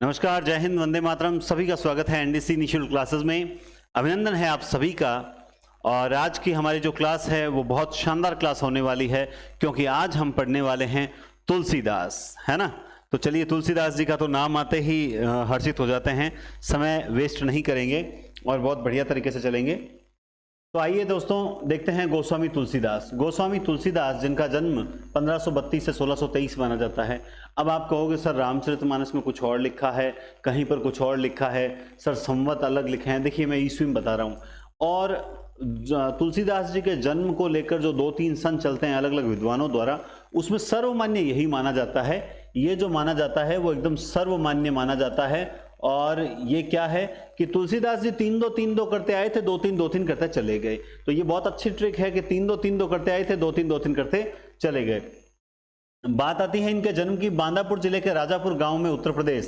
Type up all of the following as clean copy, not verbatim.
नमस्कार, जय हिंद, वंदे मातरम। सभी का स्वागत है एनडीसी निशुल्क क्लासेस में। अभिनंदन है आप सभी का। और आज की हमारी जो क्लास है वो बहुत शानदार क्लास होने वाली है, क्योंकि आज हम पढ़ने वाले हैं तुलसीदास, है ना। तो चलिए, तुलसीदास जी का तो नाम आते ही हर्षित हो जाते हैं। समय वेस्ट नहीं करेंगे और बहुत बढ़िया तरीके से चलेंगे। तो आइए दोस्तों, देखते हैं गोस्वामी तुलसीदास। गोस्वामी तुलसीदास जिनका जन्म 1532 से 1623 माना जाता है। अब आप कहोगे सर रामचरितमानस में कुछ और लिखा है, कहीं पर कुछ और लिखा है, सर संवत अलग लिखे हैं। देखिए, मैं ईस्वी में बता रहा हूँ। और तुलसीदास जी के जन्म को लेकर जो 2-3 सन चलते हैं अलग अलग विद्वानों द्वारा, उसमें सर्वमान्य यही माना जाता है। ये जो माना जाता है वो एकदम सर्वमान्य माना जाता है। और ये क्या है कि तुलसीदास जी 3-2-3-2 करते आए थे, 2-3-2-3 करते चले गए। तो ये बहुत अच्छी ट्रिक है कि 3-2-3-2 करते आए थे, 2-3-2-3 करते चले गए। बात आती है इनके जन्म की। बांदापुर जिले के राजापुर गांव में उत्तर प्रदेश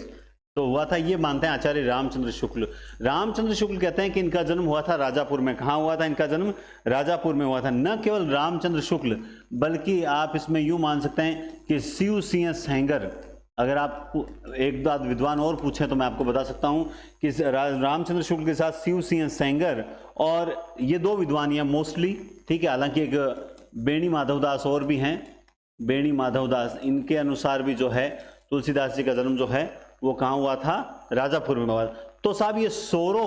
तो हुआ था, ये मानते हैं आचार्य रामचंद्र शुक्ल। रामचंद्र शुक्ल कहते हैं कि इनका जन्म हुआ था राजापुर में। कहाँ हुआ था इनका जन्म? राजापुर में हुआ था। न केवल रामचंद्र शुक्ल, बल्कि आप इसमें यूं मान सकते हैं कि शिव सिंह सेंगर। अगर आप एक दो विद्वान और पूछें तो मैं आपको बता सकता हूं कि रामचंद्र शुक्ल के साथ शिव सिंह सेंगर, और ये 2 विद्वान हैं मोस्टली, ठीक है। हालांकि एक बेणी माधवदास और भी हैं, बेणी माधवदास। इनके अनुसार भी जो है तुलसीदास जी का जन्म जो है वो कहाँ हुआ था? राजापुर में हुआ। तो साहब ये सोरो,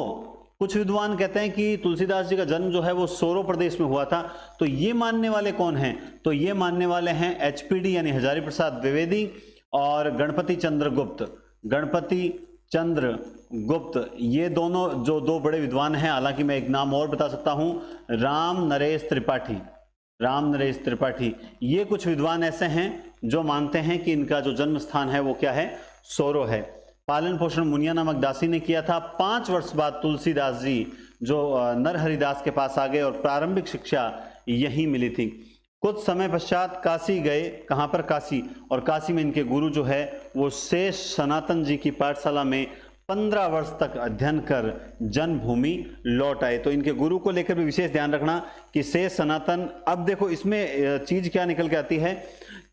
कुछ विद्वान कहते हैं कि तुलसीदास जी का जन्म जो है वो सोरो प्रदेश में हुआ था। तो ये मानने वाले कौन हैं? तो ये मानने वाले हैं एचपीडी यानी हजारी प्रसाद द्विवेदी और गणपति चंद्र गुप्त। गणपति चंद्र गुप्त, ये दोनों जो 2 बड़े विद्वान हैं। हालांकि मैं एक नाम और बता सकता हूं, राम नरेश त्रिपाठी। राम नरेश त्रिपाठी, ये कुछ विद्वान ऐसे हैं जो मानते हैं कि इनका जो जन्म स्थान है वो क्या है? सोरो है। पालन पोषण मुनिया नामक दासी ने किया था। 5 वर्ष बाद तुलसीदास जी जो नरहरिदास के पास आ गए और प्रारंभिक शिक्षा यहीं मिली थी। कुछ समय पश्चात काशी गए। कहाँ पर? काशी। और काशी में इनके गुरु जो है वो शेष सनातन जी की पाठशाला में 15 वर्ष तक अध्ययन कर जन्मभूमि लौट आए। तो इनके गुरु को लेकर भी विशेष ध्यान रखना कि शेष सनातन। अब देखो इसमें चीज क्या निकल के आती है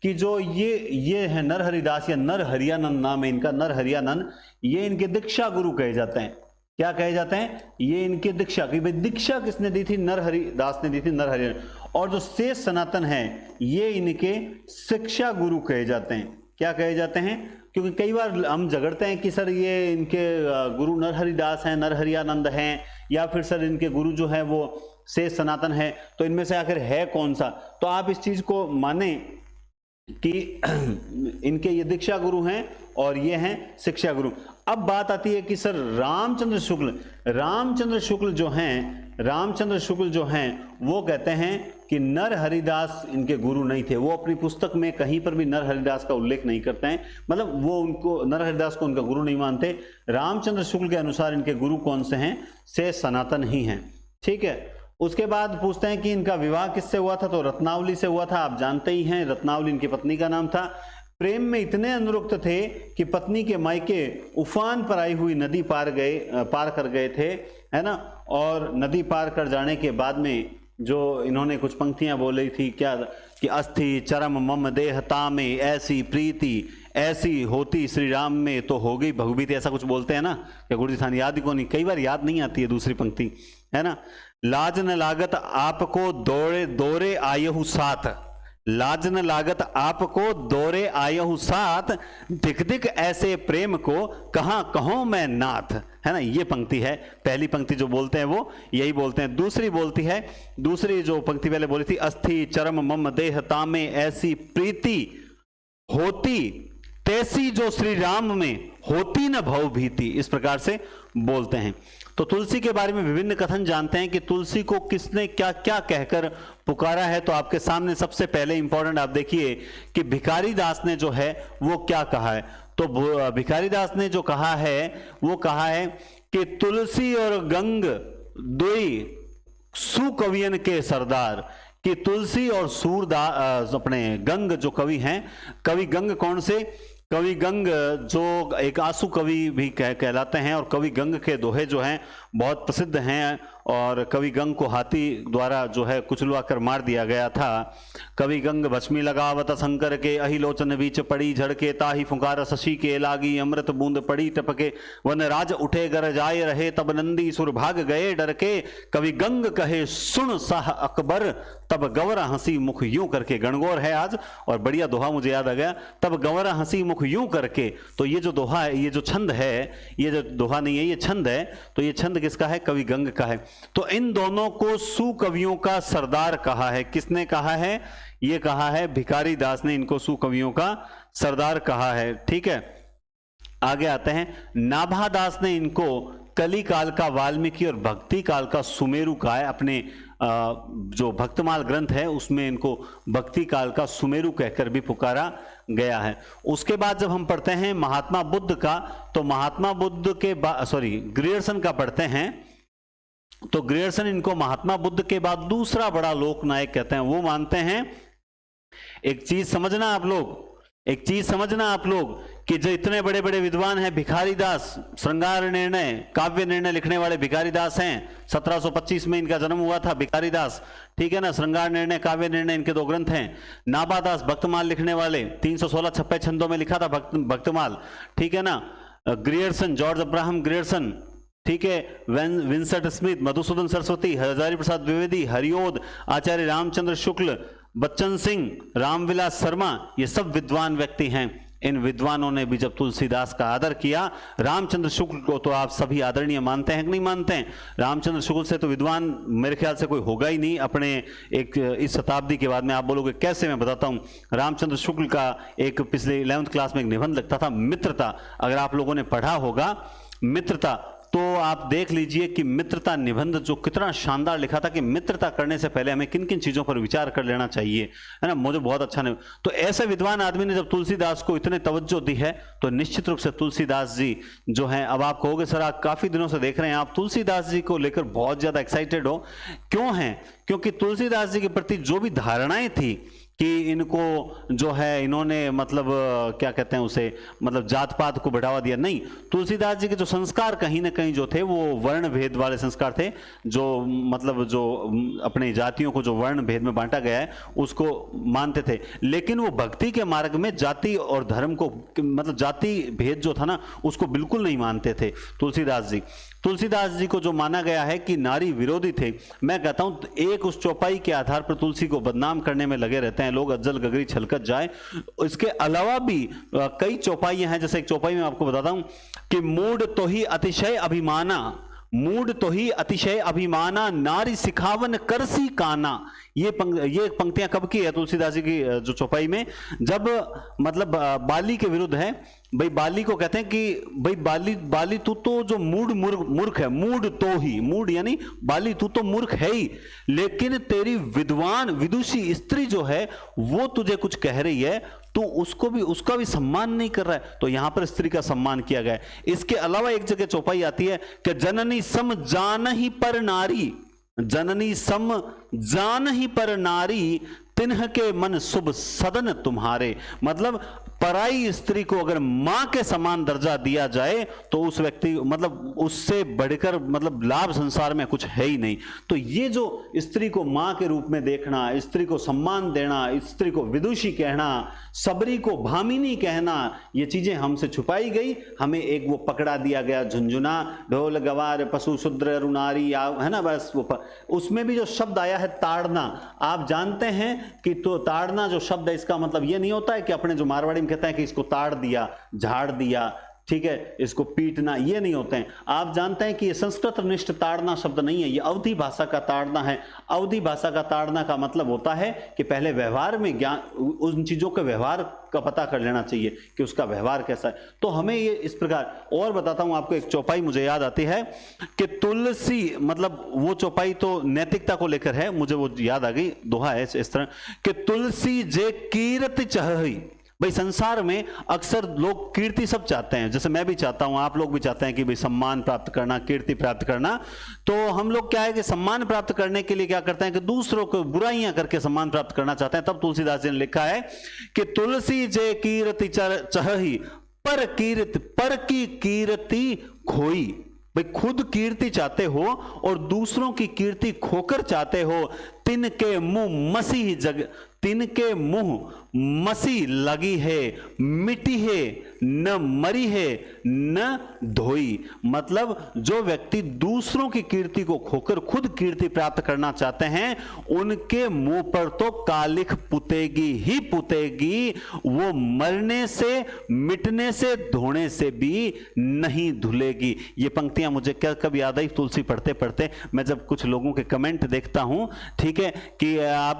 कि जो ये है नरहरिदास या नरहरियानंद नाम है इनका, नरहरियानंद, ये इनके दीक्षा गुरु कहे जाते हैं। क्या कहे जाते हैं? ये इनके दीक्षा की। भाई दीक्षा किसने दी थी? नरहरिदास ने दी थी, नरहरियानंद। और जो शेष सनातन है ये इनके शिक्षा गुरु कहे जाते हैं। क्या कहे जाते हैं? क्योंकि कई बार हम झगड़ते हैं कि सर ये इनके गुरु नरहरिदास हैं, नरहरियानंद हैं, या फिर सर इनके गुरु जो है वो शेष सनातन है। तो इनमें से आखिर है कौन सा? तो आप इस चीज को माने कि इनके ये दीक्षा गुरु हैं और ये हैं शिक्षा गुरु। अब बात आती है कि सर रामचंद्र शुक्ल जो हैं वो कहते हैं कि नरहरिदास इनके गुरु नहीं थे। वो अपनी पुस्तक में कहीं पर भी नरहरिदास का उल्लेख नहीं करते हैं, मतलब वो उनको नरहरिदास को उनका गुरु नहीं मानते। रामचंद्र शुक्ल के अनुसार इनके गुरु कौन से हैं? से सनातन ही हैं, ठीक है। उसके बाद पूछते हैं कि इनका विवाह किससे हुआ था? तो रत्नावली से हुआ था। आप जानते ही हैं, रत्नावली इनकी पत्नी का नाम था। प्रेम में इतने अनुरक्त थे कि पत्नी के मायके उफान पर आई हुई नदी पार कर गए थे, है ना। और नदी पार कर जाने के बाद में जो इन्होंने कुछ पंक्तियां बोली थी, क्या कि अस्थि चरम मम देहता में ऐसी प्रीति ऐसी होती श्री राम में तो हो गई भगवीति, ऐसा कुछ बोलते हैं ना। क्या गुरु जी थान याद को नहीं? कई बार याद नहीं आती है दूसरी पंक्ति, है ना। लाज न लागत आपको दौरे आयहु साथ, लाज न लागत आपको दौरे आयहु साथ, दिख दिख ऐसे प्रेम को कहां कहूं मैं नाथ, है ना। ये पंक्ति है। पहली पंक्ति जो बोलते हैं वो यही बोलते हैं। दूसरी जो पंक्ति पहले बोली थी, अस्थि चरम मम देहता में ऐसी प्रीति होती तैसी जो श्री राम में होती न भव भीति, इस प्रकार से बोलते हैं। तो तुलसी के बारे में विभिन्न कथन जानते हैं कि तुलसी को किसने क्या क्या कहकर पुकारा है। तो आपके सामने सबसे पहले इंपॉर्टेंट आप देखिए कि भिखारी दास ने जो है वो क्या कहा है। तो भिखारी दास ने जो कहा है वो कहा है कि तुलसी और गंग दुई सुकवियन के सरदार, कि तुलसी और सूरदास अपने गंग जो कवि हैं, कवि गंग कौन से? कवि गंग जो एक आंसू कवि भी कहलाते हैं, और कवि गंग के दोहे जो हैं बहुत प्रसिद्ध हैं। और कवि गंग को हाथी द्वारा जो है कुचलवा कर मार दिया गया था। कवि गंग भस्मी लगावत शंकर के, अहि लोचन बीच पड़ी झड़के, ताहि फुंकार शशि के लागी, अमृत बूंद पड़ी टपके, वन राज उठे गर जाए रहे, तब नंदी सुर भाग गए डर के, कवि गंग कहे सुन शाह अकबर, तब गंवर हंसी मुख यूं करके। गणगौर है आज और बढ़िया दोहा मुझे याद आ गया, तब गंवर हंसी मुख यूं करके। तो ये जो दोहा है, ये जो छंद है, ये जो दोहा नहीं है ये छंद है, तो ये छंद किसका है? कवि गंग का है। तो इन दोनों को सुकवियों का सरदार कहा है। किसने कहा है? ये कहा है भिखारी दास ने इनको सुकवियों का सरदार कहा है। ठीक है, आगे आते हैं। नाभा दास ने इनको कली काल का वाल्मीकि और भक्ति काल का सुमेरु कहा है। अपने जो भक्तमाल ग्रंथ है उसमें इनको भक्ति काल का सुमेरु कहकर भी पुकारा गया है। उसके बाद जब हम पढ़ते हैं महात्मा बुद्ध का, तो महात्मा बुद्ध के बाद ग्रियर्सन का पढ़ते हैं, तो ग्रियर्सन इनको महात्मा बुद्ध के बाद दूसरा बड़ा लोकनायक कहते हैं। वो मानते हैं, एक चीज समझना आप लोग, एक चीज समझना आप लोग कि जो इतने बड़े बड़े विद्वान हैं, भिखारी दास श्रृंगार निर्णय काव्य निर्णय लिखने वाले भिखारी दास हैं। 1725 में इनका जन्म हुआ था भिखारी दास, ठीक है ना। श्रृंगार निर्णय काव्य निर्णय इनके 2 ग्रंथ हैं। नाभा दास भक्तमाल लिखने वाले, 316 छप्पे छंदों में लिखा था भक्तमाल, ठीक है ना। ग्रियर्सन, जॉर्ज अब्राहम ग्रियर्सन, ठीक है, विंसेंट स्मिथ, मधुसूदन सरस्वती, हजारी प्रसाद द्विवेदी, हरिओद, आचार्य रामचंद्र शुक्ल, बच्चन सिंह, रामविलास शर्मा, ये सब विद्वान व्यक्ति हैं। इन विद्वानों ने भी जब तुलसीदास का आदर किया, रामचंद्र शुक्ल को तो आप सभी आदरणीय मानते हैं कि नहीं मानते हैं? रामचंद्र शुक्ल से तो विद्वान मेरे ख्याल से कोई होगा ही नहीं अपने एक इस शताब्दी के बाद में। आप बोलोगे कैसे? मैं बताता हूं। रामचंद्र शुक्ल का एक पिछले 11th क्लास में एक निबंध लगता था मित्रता, अगर आप लोगों ने पढ़ा होगा मित्रता, तो आप देख लीजिए कि मित्रता निबंध जो कितना शानदार लिखा था कि मित्रता करने से पहले हमें किन किन चीजों पर विचार कर लेना चाहिए, है ना। मुझे बहुत अच्छा नहीं। तो ऐसे विद्वान आदमी ने जब तुलसीदास को इतने तवज्जो दी है, तो निश्चित रूप से तुलसीदास जी जो हैं, अब आप कहोगे सर आप काफी दिनों से देख रहे हैं, आप तुलसीदास जी को लेकर बहुत ज्यादा एक्साइटेड हो, क्यों हैं? क्योंकि तुलसीदास जी के प्रति जो भी धारणाएं थी कि इनको जो है इन्होंने मतलब क्या कहते हैं उसे, मतलब जात पात को बढ़ावा दिया, नहीं। तुलसीदास जी के जो संस्कार कहीं ना कहीं जो थे वो वर्ण भेद वाले संस्कार थे, जो मतलब जो अपने जातियों को जो वर्ण भेद में बांटा गया है उसको मानते थे। लेकिन वो भक्ति के मार्ग में जाति और धर्म को, मतलब जाति भेद जो था ना, उसको बिल्कुल नहीं मानते थे तुलसीदास जी। तुलसीदास जी को जो माना गया है कि नारी विरोधी थे, मैं कहता हूं एक उस चौपाई के आधार पर तुलसी को बदनाम करने में लगे रहते हैं लोग, अज्जल गगरी छलकत जाए। इसके अलावा भी कई चौपाइयां हैं, जैसे एक चौपाई में आपको बताता हूं कि मूड तो ही अतिशय अभिमाना, मूड तो ही अतिशय अभिमाना, नारी सिखावन करसी काना। ये पंक्तियां कब की है तुलसीदास जी की जो चौपाई में? जब मतलब बाली के विरुद्ध है। भाई बाली को कहते हैं कि भाई बाली तू तो जो मूर्ख है, मूड तो ही, मूड यानी बाली तू तो मूर्ख है ही, लेकिन तेरी विद्वान विदुषी स्त्री जो है वो तुझे कुछ कह रही है, तो उसका भी सम्मान नहीं कर रहा है। तो यहां पर स्त्री का सम्मान किया गया है। इसके अलावा एक जगह चौपाई आती है कि जननी सम जान ही पर नारी, जननी सम जान ही पर नारी, तिन्ह के मन शुभ सदन तुम्हारे। मतलब पराई स्त्री को अगर मां के समान दर्जा दिया जाए तो उस व्यक्ति, मतलब उससे बढ़कर मतलब लाभ संसार में कुछ है ही नहीं। तो ये जो स्त्री को मां के रूप में देखना, स्त्री को सम्मान देना, स्त्री को विदुषी कहना, सबरी को भामिनी कहना, ये चीजें हमसे छुपाई गई। हमें एक वो पकड़ा दिया गया झुंझुना, ढोल गवार पशु शूद्र रुनारी, है ना, बस वो उसमें भी जो शब्द आया है ताड़ना, आप जानते हैं कि तो ताड़ना जो शब्द है इसका मतलब ये नहीं होता है कि अपने जो मारवाड़ी में कहते हैं कि इसको ताड़ दिया, झाड़ दिया, ठीक है, इसको पीटना, ये नहीं होते हैं। आप जानते हैं कि ये संस्कृत निष्ठ ताड़ना शब्द नहीं है, ये अवधी भाषा का ताड़ना है। अवधी भाषा का ताड़ना का मतलब होता है कि पहले व्यवहार में ज्ञान, उन चीजों के व्यवहार का पता कर लेना चाहिए कि उसका व्यवहार कैसा है। तो हमें ये इस प्रकार, और बताता हूं आपको एक चौपाई मुझे याद आती है कि तुलसी, मतलब वो चौपाई तो नैतिकता को लेकर है, मुझे वो याद आ गई, दोहा है इस तरह कि तुलसी जे कीर्ति चाही। भाई संसार में अक्सर लोग कीर्ति सब चाहते हैं, जैसे मैं भी चाहता हूं, आप लोग भी चाहते हैं कि भाई सम्मान प्राप्त करना, कीर्ति प्राप्त करना। तो हम लोग क्या है कि सम्मान प्राप्त करने के लिए क्या करते हैं कि दूसरों को बुराइयां करके सम्मान प्राप्त करना चाहते हैं। तब तुलसीदास जी ने लिखा है कि तुलसी जे कीर्ति चाही, पर की कीर्ति खोई। भाई खुद कीर्ति चाहते हो और दूसरों की कीर्ति खोकर चाहते हो, तिनके मुंह मसीह जग, तिनके मुंह मसी लगी है, मिटी है न मरी है न धोई। मतलब जो व्यक्ति दूसरों की कीर्ति को खोकर खुद कीर्ति प्राप्त करना चाहते हैं, उनके मुंह पर तो कालिख पुतेगी ही पुतेगी, वो मरने से मिटने से धोने से भी नहीं धुलेगी। ये पंक्तियां मुझे कब याद आई तुलसी पढ़ते पढ़ते, मैं जब कुछ लोगों के कमेंट देखता हूं, ठीक है, कि आप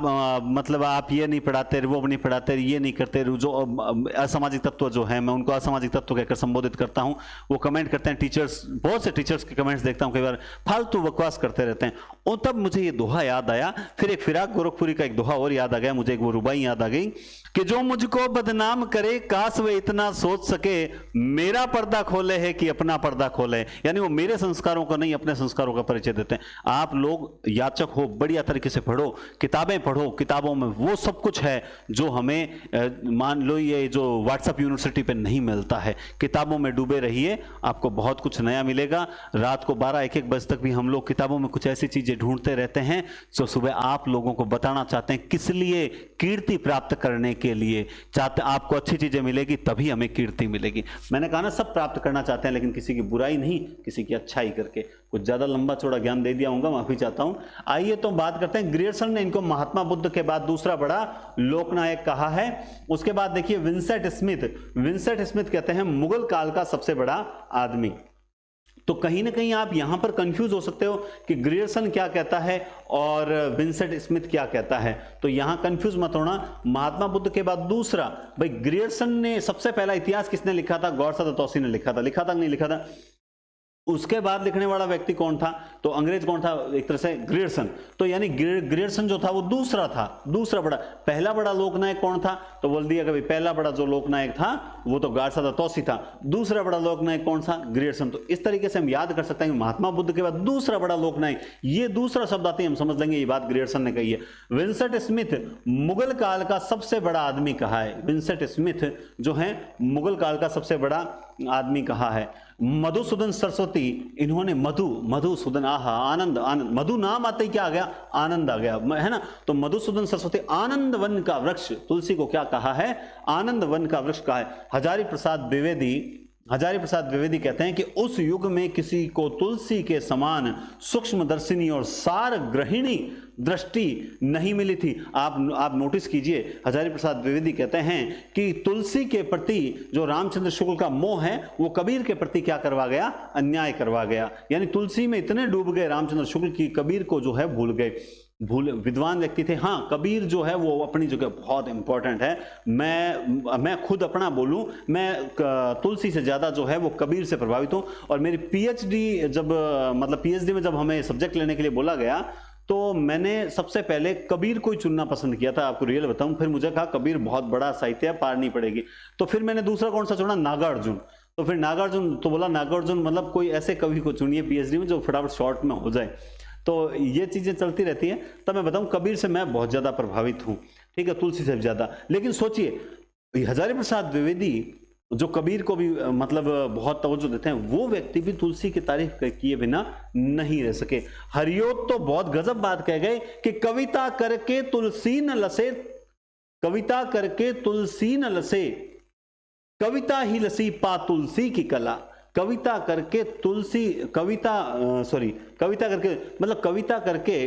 मतलब आप ये नहीं पढ़ाते, वो नहीं पढ़ाते, ये नहीं करते, जो असामाजिक तत्व जो है, मैं उनको असामाजिक तत्व कहकर संबोधित करता हूं, वो कमेंट करते हैं टीचर्स, बहुत से टीचर्स के कमेंट्स देखता हूं, कई बार फालतू बकवास करते रहते हैं। और तब मुझे ये दोहा याद आया, फिर एक फिराक गोरखपुरी का एक दोहा और याद आ गया मुझे, एक वो रुबाई याद आ गई कि जो मुझको बदनाम करे काश वे इतना सोच सके, मेरा पर्दा खोले है कि अपना पर्दा खोले। यानी वो मेरे संस्कारों का नहीं अपने संस्कारों का परिचय देते हैं। आप लोग याचक हो, बढ़िया तरीके से पढ़ो, किताबें पढ़ो, किताबों में वो सब कुछ है जो हमें मान लो ये जो व्हाट्सएप यूनिवर्सिटी पे नहीं मिलता है। किताबों में डूबे रहिए, आपको बहुत कुछ नया मिलेगा। रात को 12-1 बजे तक भी हम लोग किताबों में कुछ ऐसी चीजें ढूंढते रहते हैं जो सुबह आप लोगों को बताना चाहते हैं। किस लिए? कीर्ति प्राप्त करने के लिए। चाहते आपको अच्छी चीजें मिलेगी तभी हमें कीर्ति मिलेगी। मैंने कहा ना, सब प्राप्त करना चाहते हैं लेकिन किसी की बुराई नहीं, किसी की अच्छाई करके। कुछ ज्यादा लंबा चौड़ा ज्ञान दे दिया होगा, माफी चाहता हूं। आइए तो बात करते हैं, ग्रियर्सन ने इनको महात्मा बुद्ध के बाद दूसरा बड़ा लोकनायक कहा है। उसके बाद देखिए विंसेंट स्मिथ। विंसेंट स्मिथ कहते हैं मुगल काल का सबसे बड़ा आदमी। तो कहीं ना कहीं आप यहां पर कंफ्यूज हो सकते हो कि ग्रियर्सन क्या कहता है और विंसेंट स्मिथ क्या कहता है। तो यहां कंफ्यूज मत होना। महात्मा बुद्ध के बाद दूसरा, भाई ग्रियर्सन ने सबसे पहला इतिहास किसने लिखा था? गौरसद तौसी ने लिखा था। लिखा था कि नहीं लिखा था? उसके बाद लिखने वाला व्यक्ति कौन था? तो अंग्रेज कौन था? एक तरह से ग्रियर्सन। तो यानी ग्रियर्सन जो था वो दूसरा था, दूसरा बड़ा। पहला बड़ा लोकनायक कौन था? तो बोल दिया कि पहला बड़ा जो लोकनायक था वो तो गारसा तौसी था। दूसरा बड़ा लोकनायक कौन था? ग्रियर्सन। तो इस तरीके से हम याद कर सकते हैं कि महात्मा बुद्ध के बाद दूसरा बड़ा लोकनायक, ये दूसरा शब्द आते ही हम समझ लेंगे ये बात ग्रियर्सन ने कही है। विंसेंट स्मिथ मुगल काल का सबसे बड़ा आदमी कहा है। विंसेंट स्मिथ जो है मुगल काल का सबसे बड़ा आदमी कहा है। मधुसूदन सरस्वती, इन्होंने मधुसूदन, आहा आनंद, आनंद, मधु नाम आते ही क्या आ गया? आनंद आ गया, है ना। तो मधुसूदन सरस्वती आनंद वन का वृक्ष, तुलसी को क्या कहा है? आनंद वन का वृक्ष कहा है। हजारी प्रसाद द्विवेदी कहते हैं कि उस युग में किसी को तुलसी के समान सूक्ष्मदर्शिनी और सार ग्रहिणी दृष्टि नहीं मिली थी। आप नोटिस कीजिए, हजारी प्रसाद द्विवेदी कहते हैं कि तुलसी के प्रति जो रामचंद्र शुक्ल का मोह है वो कबीर के प्रति क्या करवा गया? अन्याय करवा गया। यानी तुलसी में इतने डूब गए रामचंद्र शुक्ल की कबीर को जो है भूल गए। विद्वान व्यक्ति थे। हाँ, कबीर जो है वो अपनी जगह बहुत इंपॉर्टेंट है। मैं खुद अपना बोलूं, मैं तुलसी से ज्यादा जो है वो कबीर से प्रभावित हूं। और मेरी पीएचडी जब मतलब पीएचडी में जब हमें सब्जेक्ट लेने के लिए बोला गया तो मैंने सबसे पहले कबीर को ही चुनना पसंद किया था, आपको रियल बताऊं। फिर मुझे कहा कबीर बहुत बड़ा साहित्य है, पार नहीं पड़ेगी। तो फिर मैंने दूसरा कौन सा चुना? नागार्जुन। तो फिर नागार्जुन, तो बोला नागार्जुन मतलब कोई ऐसे कवि को चुनिए पीएचडी में जो फटाफट शॉर्ट में हो जाए। तो ये चीजें चलती रहती हैं। तब मैं बताऊं कबीर से मैं बहुत ज्यादा प्रभावित हूं, ठीक है, तुलसी से ज्यादा। लेकिन सोचिए हजारी प्रसाद द्विवेदी जो कबीर को भी मतलब बहुत तवज्जो देते हैं, वो व्यक्ति भी तुलसी की तारीफ किए बिना नहीं रह सके। हरियोत तो बहुत गजब बात कह गए कि कविता करके तुलसी न लसे, कविता करके तुलसी न लसे, कविता ही लसी पा तुलसी की कला। कविता करके तुलसी, कविता करके मतलब कविता करके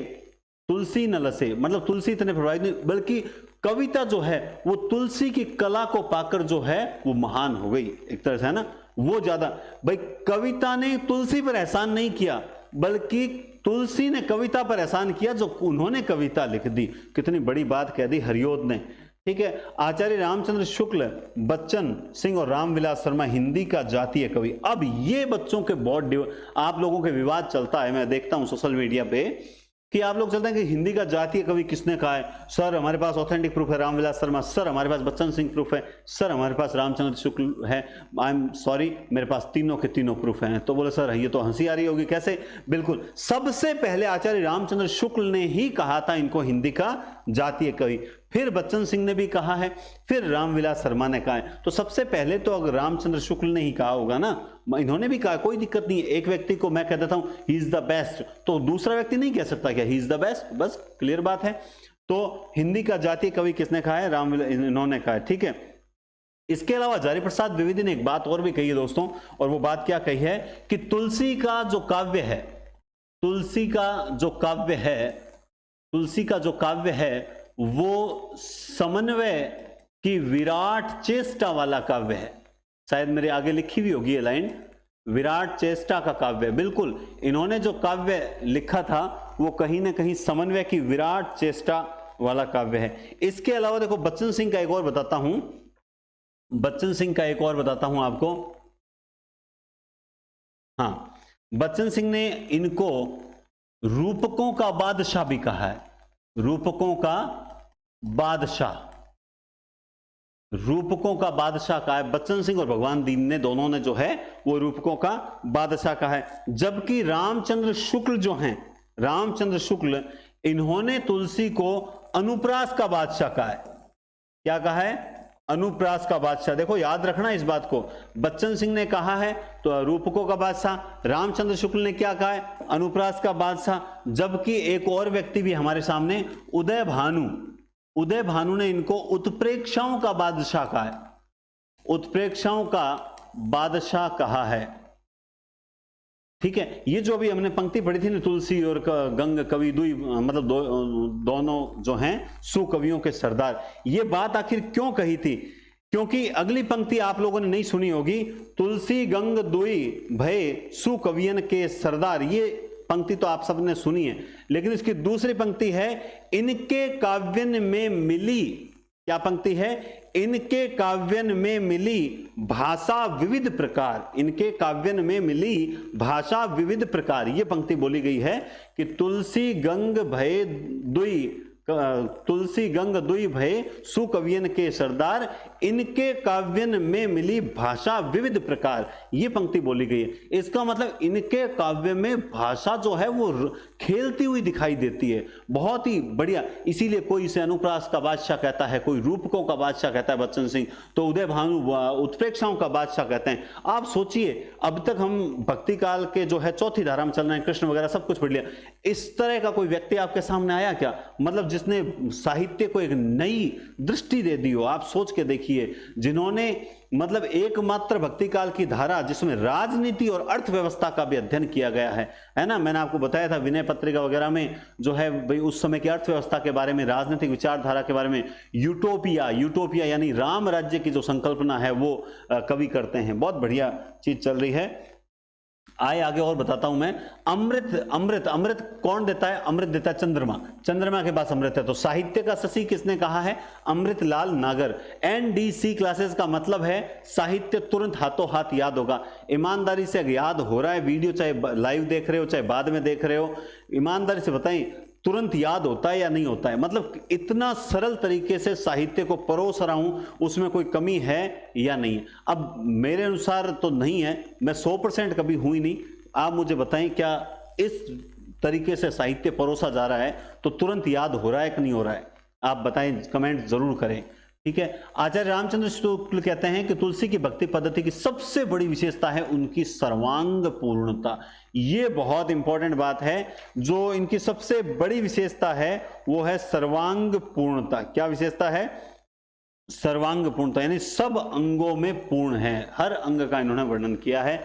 तुलसी न लसे, मतलब तुलसी इतने प्रभावित नहीं, बल्कि कविता जो है वो तुलसी की कला को पाकर जो है वो महान हो गई एक तरह से, है ना। वो ज्यादा, भाई कविता ने तुलसी पर एहसान नहीं किया बल्कि तुलसी ने कविता पर एहसान किया जो उन्होंने कविता लिख दी। कितनी बड़ी बात कह दी हरियोद ने, ठीक है। आचार्य रामचंद्र शुक्ल, बच्चन सिंह और रामविलास शर्मा हिंदी का जातीय कवि। अब ये बच्चों के बहुत आप लोगों के विवाद चलता है, मैं देखता हूं सोशल मीडिया पे कि आप लोग चलते हैं कि हिंदी का जातीय कवि किसने कहा है। सर हमारे पास ऑथेंटिक प्रूफ है रामविलास शर्मा, सर हमारे पास बच्चन सिंह प्रूफ है, सर हमारे पास रामचंद्र शुक्ल है। आई एम सॉरी, मेरे पास तीनों के तीनों प्रूफ हैं। तो बोले सर ये तो हंसी आ रही होगी, कैसे? बिल्कुल, सबसे पहले आचार्य रामचंद्र शुक्ल ने ही कहा था इनको हिंदी का जातीय कवि। फिर बच्चन सिंह ने भी कहा है, फिर रामविलास शर्मा ने कहा है। तो सबसे पहले तो अगर रामचंद्र शुक्ल ने ही कहा होगा ना, इन्होंने भी कहा, कोई दिक्कत नहीं है। एक व्यक्ति को मैं कह देता हूं ही इज द बेस्ट, तो दूसरा व्यक्ति नहीं कह सकता क्या ही इज द बेस्ट, बस क्लियर बात है। तो हिंदी का जातीय कवि किसने कहा है? रामविलास, इन्होंने कहा है, ठीक है। इसके अलावा हजारी प्रसाद द्विवेदी ने एक बात और भी कही है दोस्तों, और वो बात क्या कही है कि तुलसी का जो काव्य है, तुलसी का जो काव्य है, तुलसी का जो काव्य है वो समन्वय की विराट चेष्टा वाला काव्य है। शायद मेरे आगे लिखी हुई होगी ये लाइन, विराट चेष्टा का काव्य। बिल्कुल, इन्होंने जो काव्य लिखा था वो कहीं ना कहीं समन्वय की विराट चेष्टा वाला काव्य है। इसके अलावा देखो बच्चन सिंह का एक और बताता हूं, बच्चन सिंह का एक और बताता हूं आपको। हाँ, बच्चन सिंह ने इनको रूपकों का बादशाह भी कहा है, रूपकों का बादशाह, रूपकों का बादशाह कहा है। बच्चन सिंह और भगवान दीन ने, दोनों ने जो है वो रूपकों का बादशाह कहा है। जबकि रामचंद्र शुक्ल जो हैं, रामचंद्र शुक्ल, इन्होंने तुलसी को अनुप्रास का बादशाह कहा है। क्या कहा है? अनुप्रास का बादशाह। देखो याद रखना इस बात को, बच्चन सिंह ने कहा है तो रूपकों का बादशाह, रामचंद्र शुक्ल ने क्या कहा है? अनुप्रास का बादशाह। जबकि एक और व्यक्ति भी हमारे सामने, उदय भानु, उदय भानु ने इनको उत्प्रेक्षाओं का बादशाह कहा है, उत्प्रेक्षाओं का बादशाह कहा है, ठीक है। ये जो अभी हमने पंक्ति पढ़ी थी ना, तुलसी और गंग कवि दुई, मतलब दोनों जो हैं सुकवियों के सरदार, ये बात आखिर क्यों कही थी? क्योंकि अगली पंक्ति आप लोगों ने नहीं सुनी होगी, तुलसी गंग दुई भय सुकवियन के सरदार, ये पंक्ति तो आप सबने सुनी है। लेकिन इसकी दूसरी पंक्ति है, इनके काव्यन में मिली, क्या पंक्ति है? इनके काव्यन में मिली भाषा विविध प्रकार, इनके काव्यन में मिली भाषा विविध प्रकार, ये पंक्ति बोली गई है कि तुलसी गंग भय दुई, तुलसी गंग दुई भय सुकवियन के सरदार, इनके काव्यन में मिली भाषा विविध प्रकार, ये पंक्ति बोली गई है। इसका मतलब इनके काव्य में भाषा जो है वो खेलती हुई दिखाई देती है, बहुत ही बढ़िया। इसीलिए कोई इसे अनुप्रास का बादशाह कहता है, कोई रूपकों का बादशाह कहता है बच्चन सिंह, तो उदय भानु उत्प्रेक्षाओं का बादशाह कहते हैं। आप सोचिए, अब तक हम भक्ति काल के जो है चौथी धारा में चल रहे हैं, कृष्ण वगैरह सब कुछ पढ़ लिया, इस तरह का कोई व्यक्ति आपके सामने आया क्या? मतलब जिसने साहित्य को एक नई दृष्टि दे दी हो। आप सोच के देखिए, जिन्होंने मतलब एकमात्र भक्ति काल की धारा जिसमें राजनीति और अर्थव्यवस्था का भी अध्ययन किया गया है ना। मैंने आपको बताया था विनय पत्रिका वगैरह में जो है भाई उस समय की अर्थव्यवस्था के बारे में, राजनीतिक विचारधारा के बारे में यूटोपिया, यूटोपिया यानी राम राज्य की जो संकल्पना है वो कवि करते हैं। बहुत बढ़िया चीज चल रही है। आए आगे और बताता हूं मैं। अमृत, अमृत, अमृत कौन देता है? अमृत देता है चंद्रमा, चंद्रमा के पास अमृत है। तो साहित्य का शशि किसने कहा है? अमृतलाल नागर। एनडीसी क्लासेस का मतलब है साहित्य तुरंत हाथों हाथ याद होगा। ईमानदारी से याद हो रहा है वीडियो, चाहे लाइव देख रहे हो चाहे बाद में देख रहे हो, ईमानदारी से बताएं तुरंत याद होता है या नहीं होता है? मतलब इतना सरल तरीके से साहित्य को परोस रहा हूं, उसमें कोई कमी है या नहीं है? अब मेरे अनुसार तो नहीं है, मैं 100% कभी हूं ही नहीं। आप मुझे बताएं क्या इस तरीके से साहित्य परोसा जा रहा है तो तुरंत याद हो रहा है कि नहीं हो रहा है? आप बताएं, कमेंट जरूर करें, ठीक है। आचार्य रामचंद्र शुक्ल कहते हैं कि तुलसी की भक्ति पद्धति की सबसे बड़ी विशेषता है उनकी सर्वांग पूर्णता। ये बहुत इंपॉर्टेंट बात है, जो इनकी सबसे बड़ी विशेषता है वो है सर्वांग पूर्णता। क्या विशेषता है? सर्वांग पूर्णता, यानी सब अंगों में पूर्ण है, हर अंग का इन्होंने वर्णन किया है।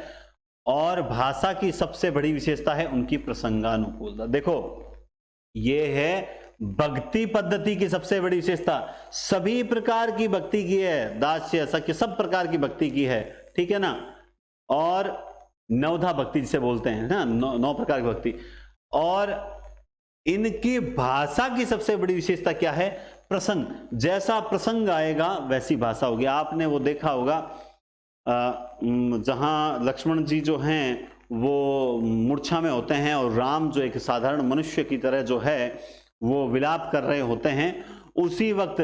और भाषा की सबसे बड़ी विशेषता है उनकी प्रसंगानुकूलता। देखो ये है भक्ति पद्धति की सबसे बड़ी विशेषता। सभी प्रकार की भक्ति की है, दास्य सख्य सब प्रकार की भक्ति की है, ठीक है ना। और नवधा भक्ति जिसे बोलते हैं ना, 9 प्रकार की भक्ति। और इनकी भाषा की सबसे बड़ी विशेषता क्या है? प्रसंग, जैसा प्रसंग आएगा वैसी भाषा होगी। आपने वो देखा होगा जहां लक्ष्मण जी जो हैं वो मूर्छा में होते हैं और राम जो एक साधारण मनुष्य की तरह जो है वो विलाप कर रहे होते हैं, उसी वक्त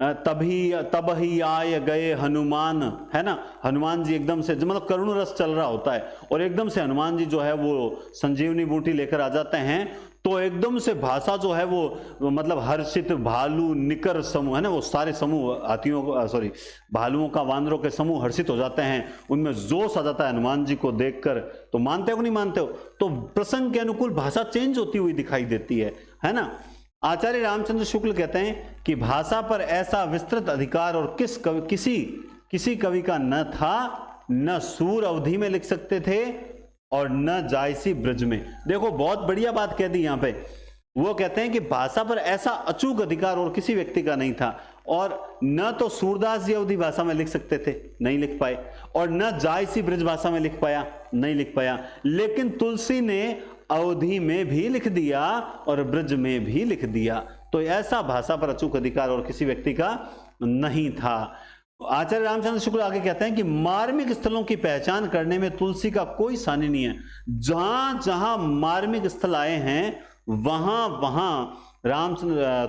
तब ही आए गए हनुमान, है ना। हनुमान जी एकदम से, मतलब करुण रस चल रहा होता है और एकदम से हनुमान जी जो है वो संजीवनी बूटी लेकर आ जाते हैं। तो एकदम से भाषा जो है वो मतलब हर्षित, भालू, निकर समूह है ना, वो सारे समूह हाथियों सॉरी भालुओं का, वानरों के समूह हर्षित हो जाते हैं, उनमें जोश आ जाता है हनुमान जी को देखकर। तो मानते हो कि नहीं मानते हो? तो प्रसंग के अनुकूल भाषा चेंज होती हुई दिखाई देती है ना। आचार्य रामचंद्र शुक्ल कहते हैं कि भाषा पर ऐसा विस्तृत अधिकार और किसी कवि का न था, न सूर अवधि में लिख सकते थे और न जायसी ब्रज में। देखो बहुत बढ़िया बात कह दी यहां पे। वो कहते हैं कि भाषा पर ऐसा अचूक अधिकार और किसी व्यक्ति का नहीं था, और न तो सूरदास जी अवधि भाषा में लिख सकते थे, नहीं लिख पाए, और न जायसी ब्रज भाषा में लिख पाया, नहीं लिख पाया। लेकिन तुलसी ने अवधि में भी लिख दिया और ब्रज में भी लिख दिया। तो ऐसा भाषा पर अचूक अधिकार और किसी व्यक्ति का नहीं था। आचार्य रामचंद्र शुक्ल आगे कहते हैं कि मार्मिक स्थलों की पहचान करने में तुलसी का कोई सानी नहीं है। जहां जहां मार्मिक स्थल आए हैं वहां वहां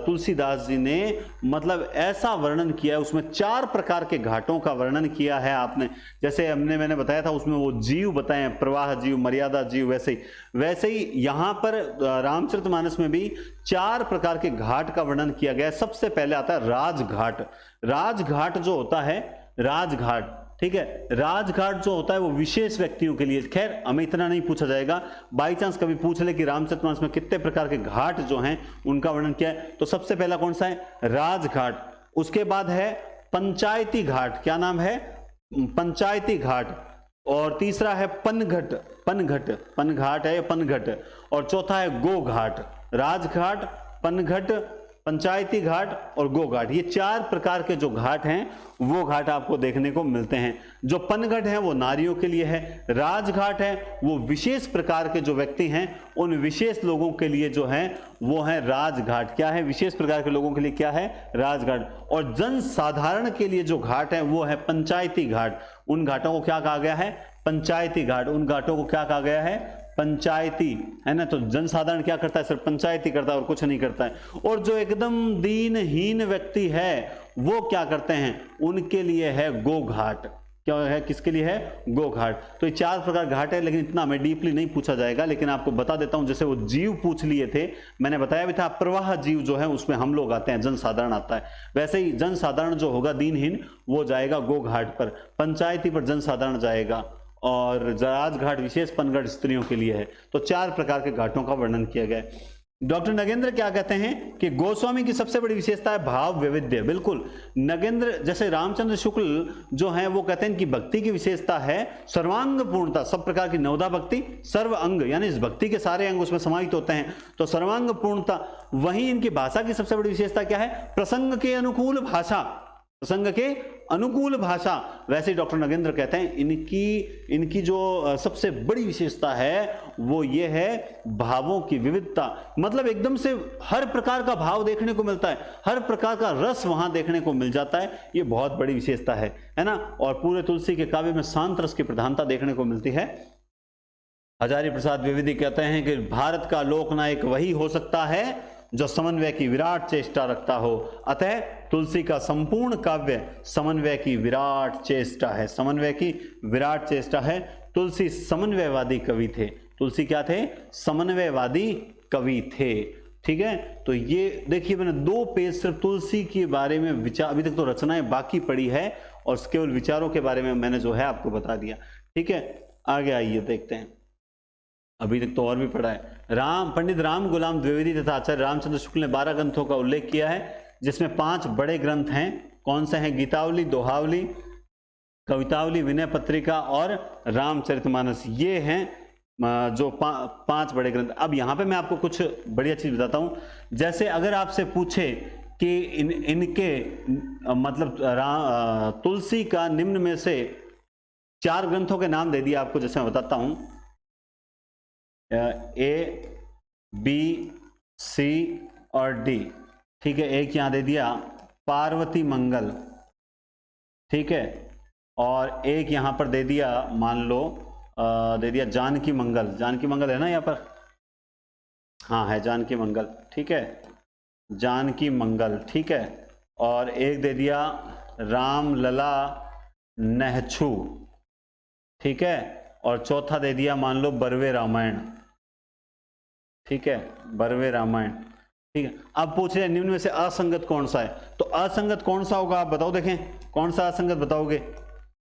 तुलसीदास जी ने मतलब ऐसा वर्णन किया है, उसमें 4 प्रकार के घाटों का वर्णन किया है आपने। जैसे मैंने बताया था उसमें वो जीव बताए, प्रवाह जीव, मर्यादा जीव, वैसे ही यहां पर रामचरितमानस में भी 4 प्रकार के घाट का वर्णन किया गया है। सबसे पहले आता है राजघाट। राजघाट जो होता है, राजघाट, ठीक है, राजघाट जो होता है वो विशेष व्यक्तियों के लिए, खैर हमें इतना नहीं पूछा जाएगा, बाई चांस कभी पूछ ले कि रामचरितमानस में कितने प्रकार के घाट जो हैं उनका वर्णन किया है, तो सबसे पहला कौन सा है? राजघाट। उसके बाद है पंचायती घाट, क्या नाम है? पंचायती घाट। और तीसरा है पनघट, पनघाट है, पनघट। और चौथा है गोघाट। राजघाट, पनघट, पंचायती घाट और गोघाट, ये 4 प्रकार के जो घाट हैं वो घाट आपको देखने को मिलते हैं। जो पनघट है वो नारियों के लिए है, राजघाट है वो विशेष प्रकार के जो व्यक्ति हैं उन विशेष लोगों के लिए जो है वो है राजघाट। क्या है? विशेष प्रकार के लोगों के लिए क्या है? राजघाट। और जन साधारण के लिए जो घाट है वो है पंचायती घाट। उन घाटों को क्या कहा गया है? पंचायती घाट। उन घाटों को क्या कहा गया है? पंचायती, है ना। तो जनसाधारण क्या करता है? सिर्फ पंचायती करता है और कुछ नहीं करता है। और जो एकदम दीनहीन व्यक्ति है वो क्या करते हैं? उनके लिए है गोघाट। क्या है? किसके लिए है? गोघाट। तो ये 4 प्रकार घाट है, लेकिन इतना हमें डीपली नहीं पूछा जाएगा, लेकिन आपको बता देता हूं। जैसे वो जीव पूछ लिए थे, मैंने बताया भी था, प्रवाह जीव जो है उसमें हम लोग आते हैं, जनसाधारण आता है। वैसे ही जनसाधारण जो होगा दीनहीन वो जाएगा गोघाट पर, पंचायती पर जनसाधारण जाएगा, और राजघाट विशेष, पनघट स्त्रियों के लिए है। तो 4 प्रकार के घाटों का वर्णन किया गया है। डॉक्टर नगेंद्र क्या कहते हैं कि गोस्वामी की सबसे बड़ी विशेषता है भाव वैविध्य। बिल्कुल, नगेंद्र जैसे रामचंद्र शुक्ल जो है वो कहते हैं कि भक्ति की विशेषता है सर्वांग पूर्णता, सब प्रकार की नवदा भक्ति, सर्व अंग, यानी इस भक्ति के सारे अंग उसमें समाहित होते हैं, तो सर्वांग पूर्णता। वहीं इनकी भाषा की सबसे बड़ी विशेषता क्या है? प्रसंग के अनुकूल भाषा, प्रसंग के अनुकूल भाषा। वैसे डॉक्टर नगेंद्र कहते हैं इनकी जो सबसे बड़ी विशेषता है वो ये है भावों की विविधता। मतलब एकदम से हर प्रकार का भाव देखने को मिलता है, हर प्रकार का रस वहां देखने को मिल जाता है, ये बहुत बड़ी विशेषता है ना। और पूरे तुलसी के काव्य में शांत रस की प्रधानता देखने को मिलती है। हजारी प्रसाद द्विवेदी कहते हैं कि भारत का लोकनायक वही हो सकता है जो समन्वय की विराट चेष्टा रखता हो। अतः तुलसी का संपूर्ण काव्य समन्वय की विराट चेष्टा है, समन्वय की विराट चेष्टा है। तुलसी समन्वयवादी कवि थे। तुलसी क्या थे? समन्वयवादी कवि थे। ठीक है, तो ये देखिए मैंने 2 पेज सिर्फ तुलसी के बारे में विचार, अभी तक तो रचनाएं बाकी पड़ी है और केवल विचारों के बारे में मैंने जो है आपको बता दिया। ठीक है, आगे आइए देखते हैं। अभी तक तो और भी पढ़ा है। पंडित राम गुलाम द्विवेदी तथा आचार्य रामचंद्र शुक्ल ने 12 ग्रंथों का उल्लेख किया है, जिसमें 5 बड़े ग्रंथ हैं। कौन से हैं? गीतावली, दोहावली, कवितावली, विनय पत्रिका और रामचरितमानस। ये हैं जो 5 बड़े ग्रंथ। अब यहाँ पे मैं आपको कुछ बढ़िया चीज बताता हूँ। जैसे अगर आपसे पूछे कि इनके मतलब तुलसी का निम्न में से 4 ग्रंथों के नाम दे दिया आपको, जैसे मैं बताता हूँ, A, B, C और D। ठीक है, एक यहां दे दिया पार्वती मंगल, ठीक है, और एक यहां पर दे दिया, मान लो दे दिया जानकी मंगल। जानकी मंगल है ना यहाँ पर? हाँ है जानकी मंगल, ठीक है, जानकी मंगल, ठीक है। और एक दे दिया रामलला नहछू, ठीक है, और चौथा दे दिया मान लो बरवे रामायण। ठीक है, बरवे रामायण। ठीक है, अब पूछ रहे हैं निम्न में से असंगत कौन सा है, तो असंगत कौन सा होगा आप बताओ, देखें कौन सा असंगत बताओगे,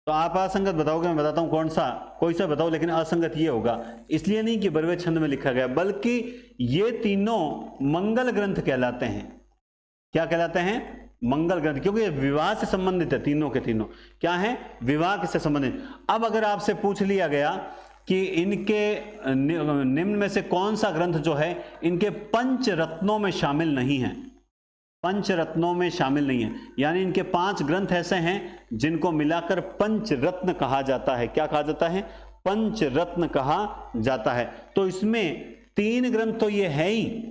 तो आप असंगत बताओगे, मैं बताता हूं कौन सा, कोई सा बताओ, लेकिन असंगत ये होगा, इसलिए नहीं कि बरवे छंद में लिखा गया, बल्कि ये तीनों मंगल ग्रंथ कहलाते हैं। क्या कहलाते हैं? मंगल ग्रंथ, क्योंकि ये विवाह से संबंधित है, तीनों के तीनों क्या है, विवाह से संबंधित। अब अगर आपसे पूछ लिया गया कि इनके निम्न में से कौन सा ग्रंथ जो है इनके पंच रत्नों में शामिल नहीं है, पंच रत्नों में शामिल नहीं है, यानी इनके 5 ग्रंथ ऐसे हैं जिनको मिलाकर पंच रत्न कहा जाता है। क्या कहा जाता है? पंच रत्न कहा जाता है। तो इसमें 3 ग्रंथ तो ये है ही,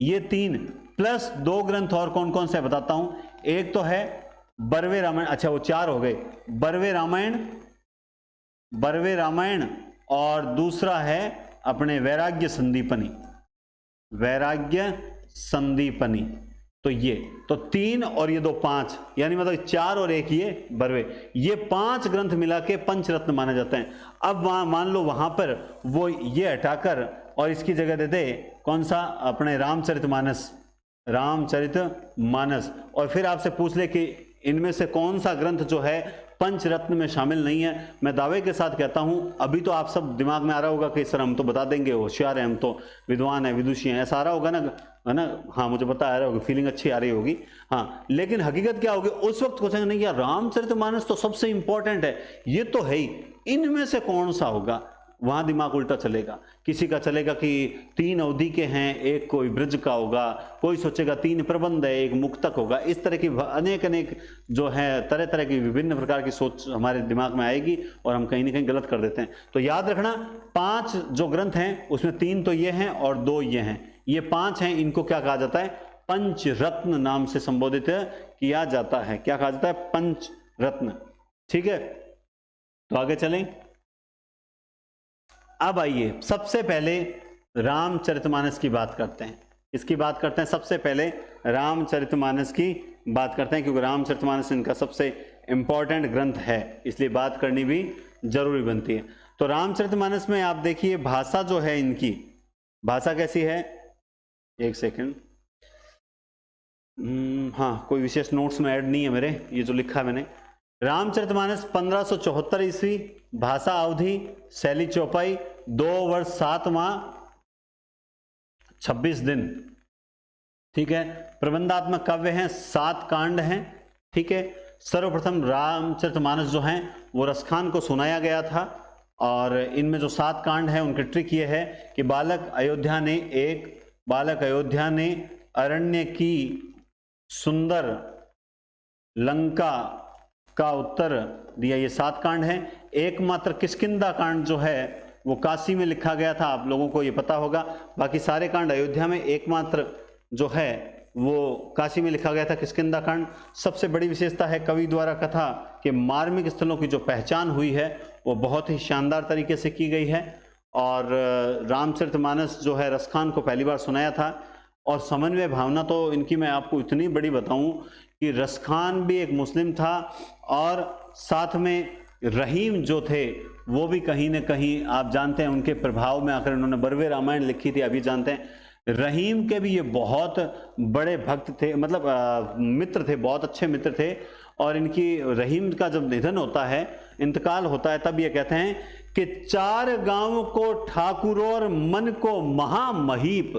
ये 3 प्लस 2 ग्रंथ और कौन कौन से बताता हूं। एक तो है बरवे रामायण, अच्छा वो 4 हो गए, बरवे रामायण, और दूसरा है अपने वैराग्य संदीपनी, वैराग्य संदीपनी। तो ये तो 3 और ये 2 5, यानी मतलब 4 और 1 ये बरवे, ये 5 ग्रंथ मिला के पंचरत्न माने जाते हैं। अब वहां मान लो वहां पर वो ये हटाकर और इसकी जगह दे दे कौन सा, अपने रामचरितमानस, रामचरितमानस, और फिर आपसे पूछ ले कि इनमें से कौन सा ग्रंथ जो है पंचरत्न में शामिल नहीं है। मैं दावे के साथ कहता हूं, अभी तो आप सब दिमाग में आ रहा होगा कि सर हम तो बता देंगे, होशियार हैं हम तो, विद्वान है, विदुषी हैं, ऐसा आ रहा होगा ना, है ना? हाँ मुझे पता आ रहा होगा, फीलिंग अच्छी आ रही होगी। हाँ, लेकिन हकीकत क्या होगी, उस वक्त सोचेंगे नहीं यार रामचरितमानस तो सबसे इंपॉर्टेंट है, ये तो है ही, इनमें से कौन सा होगा, वहां दिमाग उल्टा चलेगा। किसी का चलेगा कि 3 अवधि के हैं, एक कोई ब्रज का होगा, कोई सोचेगा 3 प्रबंध है, एक मुक्तक होगा। इस तरह की अनेक जो है तरह तरह की विभिन्न प्रकार की सोच हमारे दिमाग में आएगी और हम कहीं ना कहीं गलत कर देते हैं। तो याद रखना 5 जो ग्रंथ हैं उसमें 3 तो ये हैं और 2 ये हैं, ये 5 हैं, इनको क्या कहा जाता है, पंचरत्न नाम से संबोधित किया जाता है। क्या कहा जाता है? पंचरत्न। ठीक है, तो आगे चलें। अब आइए सबसे पहले रामचरितमानस की बात करते हैं, इसकी बात करते हैं, सबसे पहले रामचरितमानस की बात करते हैं, क्योंकि रामचरितमानस इनका सबसे इंपॉर्टेंट ग्रंथ है, इसलिए बात करनी भी जरूरी बनती है। तो रामचरितमानस में आप देखिए भाषा जो है इनकी, भाषा कैसी है, एक सेकंड, हाँ कोई विशेष नोट्स में ऐड नहीं है मेरे, ये जो लिखा है मैंने। रामचरितमानस 1574 ईस्वी, भाषा अवधि, शैली चौपाई 2 वर्ष 7 माह 26 दिन। ठीक है, प्रबंधात्मक काव्य हैं, 7 कांड हैं। ठीक है, सर्वप्रथम रामचरितमानस जो हैं वो रसखान को सुनाया गया था, और इनमें जो 7 कांड हैं उनकी ट्रिक ये है कि बालक अयोध्या ने अरण्य की सुंदर लंका का उत्तर दिया, ये 7 कांड हैं। एकमात्र किष्किंधा कांड जो है वो काशी में लिखा गया था, आप लोगों को ये पता होगा, बाकी सारे कांड अयोध्या में, एकमात्र जो है वो काशी में लिखा गया था, किष्किंधा कांड। सबसे बड़ी विशेषता है कवि द्वारा कथा के मार्मिक स्थलों की जो पहचान हुई है वो बहुत ही शानदार तरीके से की गई है। और रामचरितमानस जो है रसखान को पहली बार सुनाया था, और समन्वय भावना तो इनकी मैं आपको इतनी बड़ी बताऊं कि रसखान भी एक मुस्लिम था, और साथ में रहीम जो थे वो भी कहीं ना कहीं आप जानते हैं उनके प्रभाव में आकर उन्होंने बरवे रामायण लिखी थी, अभी जानते हैं। रहीम के भी ये बहुत बड़े भक्त थे, मतलब मित्र थे, बहुत अच्छे मित्र थे। और इनकी रहीम का जब निधन होता है, इंतकाल होता है, तब ये कहते हैं कि 4 गांव को ठाकुरों और मन को महामहीप,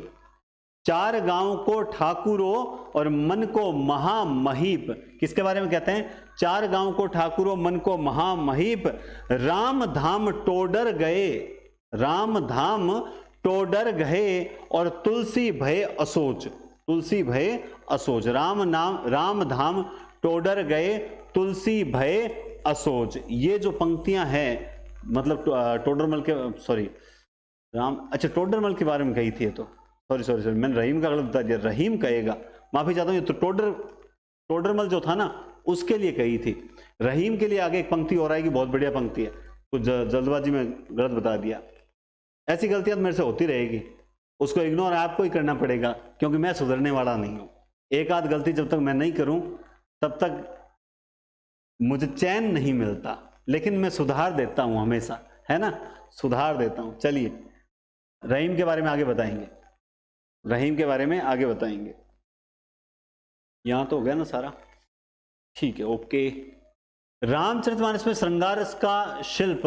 4 गांव को ठाकुरों और मन को महामहीप, किसके बारे में कहते हैं? 4 गांव को ठाकुरों मन को महामहीप, राम धाम टोडर गए, राम धाम टोडर गए, और तुलसी भय असोच, तुलसी भय असोच, राम धाम टोडर गए, तुलसी भय असोच। ये जो पंक्तियां हैं, मतलब टोडरमल के, सॉरी अच्छा टोडरमल के बारे में कही थी, तो सॉरी मैंने रहीम का गलत बता दिया, रहीम कहेगा, माफी चाहता हूँ। तो टोडरमल जो था ना उसके लिए कही थी, रहीम के लिए आगे एक पंक्ति और आएगी, बहुत बढ़िया पंक्ति है, कुछ जल्दबाजी में गलत बता दिया। ऐसी गलतियां मेरे से होती रहेगी, उसको इग्नोर आपको ही करना पड़ेगा, क्योंकि मैं सुधरने वाला नहीं हूं। एक आध गलती जब तक मैं नहीं करूं तब तक मुझे चैन नहीं मिलता, लेकिन मैं सुधार देता हूं हमेशा, है ना, सुधार देता हूं। चलिए रहीम के बारे में आगे बताएंगे। रहीम के बारे में आगे बताएंगे। यहां तो हो गया ना सारा, ठीक है, ओके। रामचरितमानस में श्रृंगार रस का शिल्प